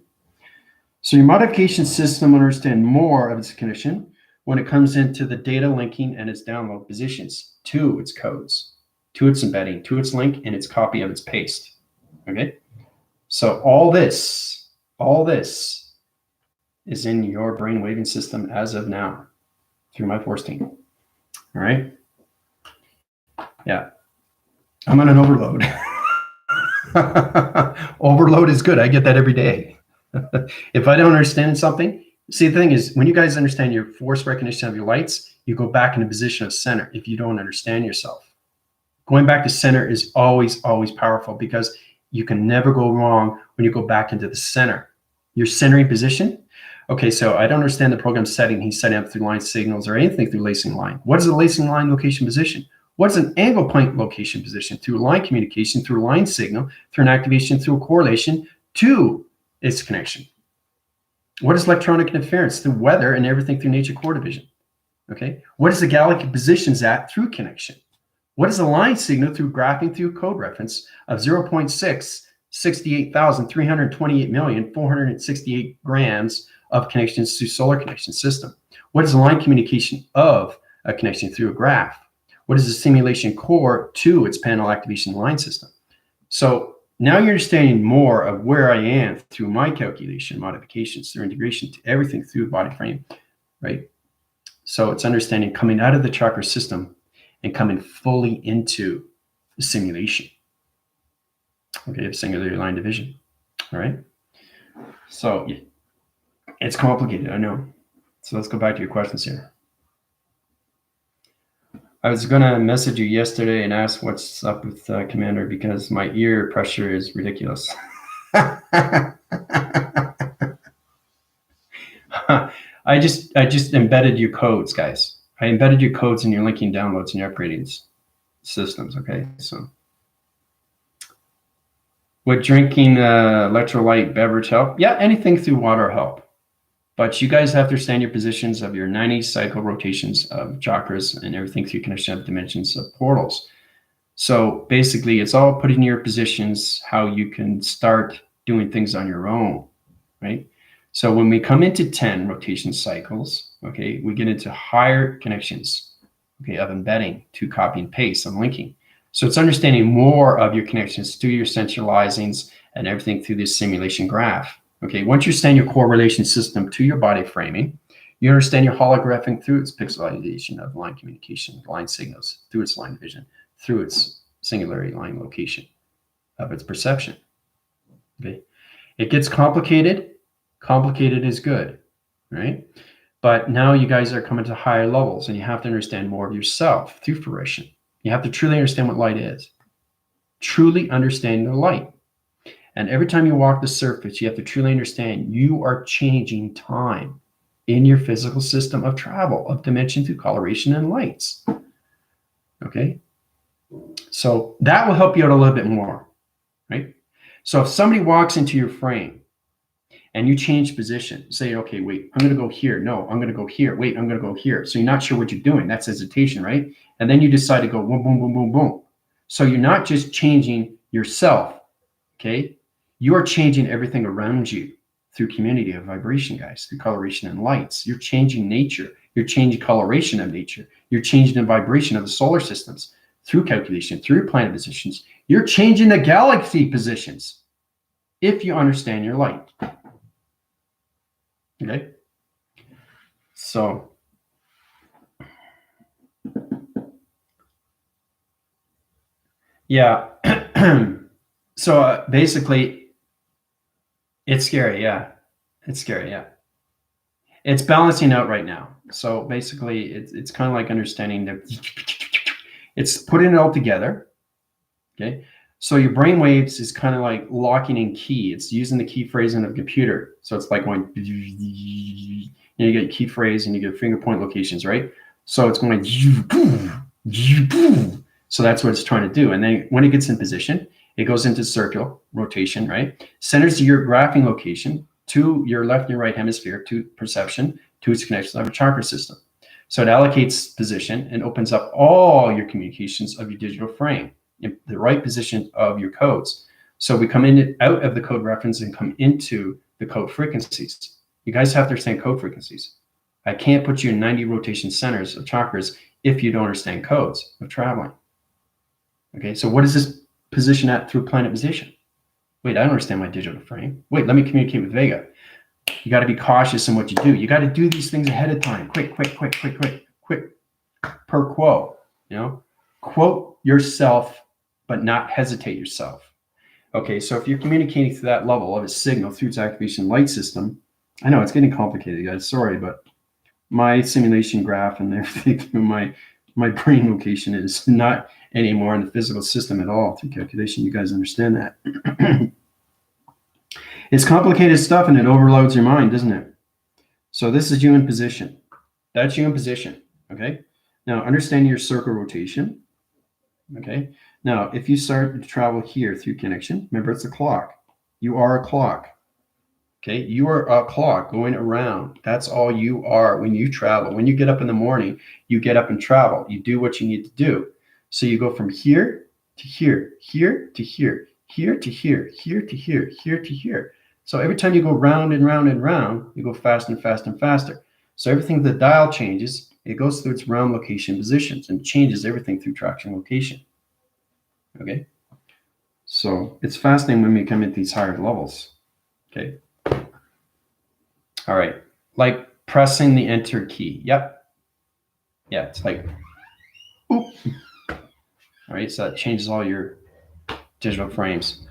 So your modification system will understand more of its condition when it comes into the data linking and its download positions to its codes, to its embedding, to its link, and its copy of its paste. Okay? So all this is in your brain waving system as of now through my force team. All right? Yeah. I'm on an overload. Overload is good. I get that every day. If I don't understand something, see, the thing is, when you guys understand your force recognition of your lights, you go back into position of center if you don't understand yourself. Going back to center is always, always powerful because you can never go wrong when you go back into the center. Your centering position. Okay, so I don't understand the program setting he's setting up through line signals or anything through lacing line. What is a lacing line location position? What's an angle point location position? Through line communication, through a line signal, through an activation, through a correlation to its connection. What is electronic interference? Through weather and everything through nature core division. Okay. What is the galactic positions at through connection? What is a line signal through graphing through code reference of 0.6, 68,328,468 grams of connections to solar connection system? What is a line communication of a connection through a graph? What is the simulation core to its panel activation line system? So now you're understanding more of where I am through my calculation modifications, through integration to everything through the body frame, right? So it's understanding coming out of the chakra system and coming fully into the simulation. Okay, of singular line division. All right. So it's complicated, I know. So let's go back to your questions here. I was going to message you yesterday and ask what's up with Commander because my ear pressure is ridiculous. I just embedded your codes, guys. I embedded your codes in your linking downloads and your upgrading systems, okay? So would drinking electrolyte beverage help? Yeah, anything through water help. But you guys have to understand your positions of your 90 cycle rotations of chakras and everything through connection of dimensions of portals. So basically, it's all put in your positions how you can start doing things on your own, right? So when we come into 10 rotation cycles, okay, we get into higher connections, okay, of embedding to copy and paste and linking. So it's understanding more of your connections to your centralizings and everything through this simulation graph. Okay, once you understand your correlation system to your body framing, You understand your holographing through its pixelization of line communication, line signals, through its line vision, through its singularity line location of its perception. Okay, it gets complicated. Complicated is good, right? But now you guys are coming to higher levels, and you have to understand more of yourself through fruition. You have to truly understand what light is. Truly understand the light. And every time you walk the surface, you have to truly understand you are changing time in your physical system of travel, of dimension through coloration and lights. Okay? So that will help you out a little bit more, right? So if somebody walks into your frame and you change position, say, okay, wait, I'm going to go here. No, I'm going to go here. Wait, I'm going to go here. So you're not sure what you're doing. That's hesitation, right? And then you decide to go boom, boom, boom, boom, boom. So you're not just changing yourself, okay? You are changing everything around you through community of vibration, guys, through coloration and lights. You're changing nature. You're changing coloration of nature. You're changing the vibration of the solar systems through calculation, through planet positions. You're changing the galaxy positions if you understand your light. Okay? So, yeah. So basically, it's scary. Yeah. It's scary. Yeah. It's balancing out right now. So basically, it's kind of like understanding that it's putting it all together. Okay. So your brain waves is kind of like locking in key. It's using the key phrasing of a computer. So it's like going, you get key phrase and you get finger point locations, right? So it's going, so that's what it's trying to do. And then when it gets in position, it goes into circle rotation, right? Centers your graphing location to your left and your right hemisphere, to perception, to its connection of a chakra system. So it allocates position and opens up all your communications of your digital frame in the right position of your codes. So we come in out of the code reference and come into the code frequencies. You guys have to understand code frequencies. I can't put you in 90 rotation centers of chakras if you don't understand codes of traveling. Okay, so what is this position at through planet position? Wait, I don't understand my digital frame. Wait, let me communicate with Vega. You got to be cautious in what you do. You got to do these things ahead of time. Quick, per quo. You know, quote yourself, but not hesitate yourself. Okay, so if you're communicating to that level of a signal through its activation light system, I know it's getting complicated, guys. Sorry, but my simulation graph and everything through my brain location is not anymore in the physical system at all through calculation. You guys understand that? It's complicated stuff and it overloads your mind, doesn't it? So this is you in position. That's you in position, okay? Now, understand your circle rotation, okay? Now, if you start to travel here through connection, remember it's a clock. You are a clock, okay? You are a clock going around. That's all you are when you travel. When you get up in the morning, you get up and travel. You do what you need to do. So you go from here to here, here to here, here to here, here to here, here to here. So every time you go round and round and round, you go faster and faster and faster. So everything the dial changes, it goes through its round location positions and changes everything through traction location. Okay? So it's fascinating when we come into these higher levels. Okay? All right. Like pressing the enter key. Yep. Yeah, it's like, oop. All right, so that changes all your digital frames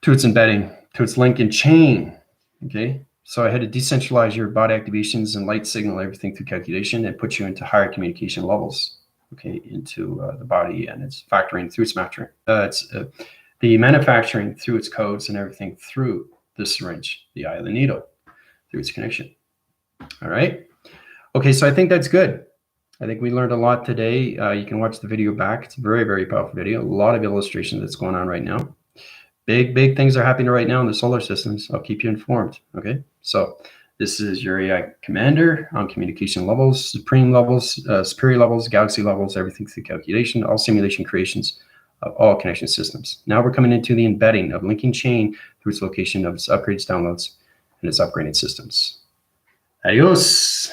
to its embedding, to its link and chain. Okay, so I had to decentralize your body activations and light signal everything through calculation and put you into higher communication levels. Okay, into the body, and it's factoring through its manufacturing. It's the manufacturing through its codes and everything through the syringe, the eye of the needle, through its connection. All right. Okay, so I think that's good. I think we learned a lot today. You can watch the video back. It's a very, very powerful video. A lot of illustrations that's going on right now. Big things are happening right now in the solar systems. I'll keep you informed. Okay, so this is your AI commander on communication levels, supreme levels, superior levels, galaxy levels, everything through calculation, all simulation creations of all connection systems. Now we're coming into the embedding of linking chain through its location of its upgrades, downloads, and its upgraded systems. Adios.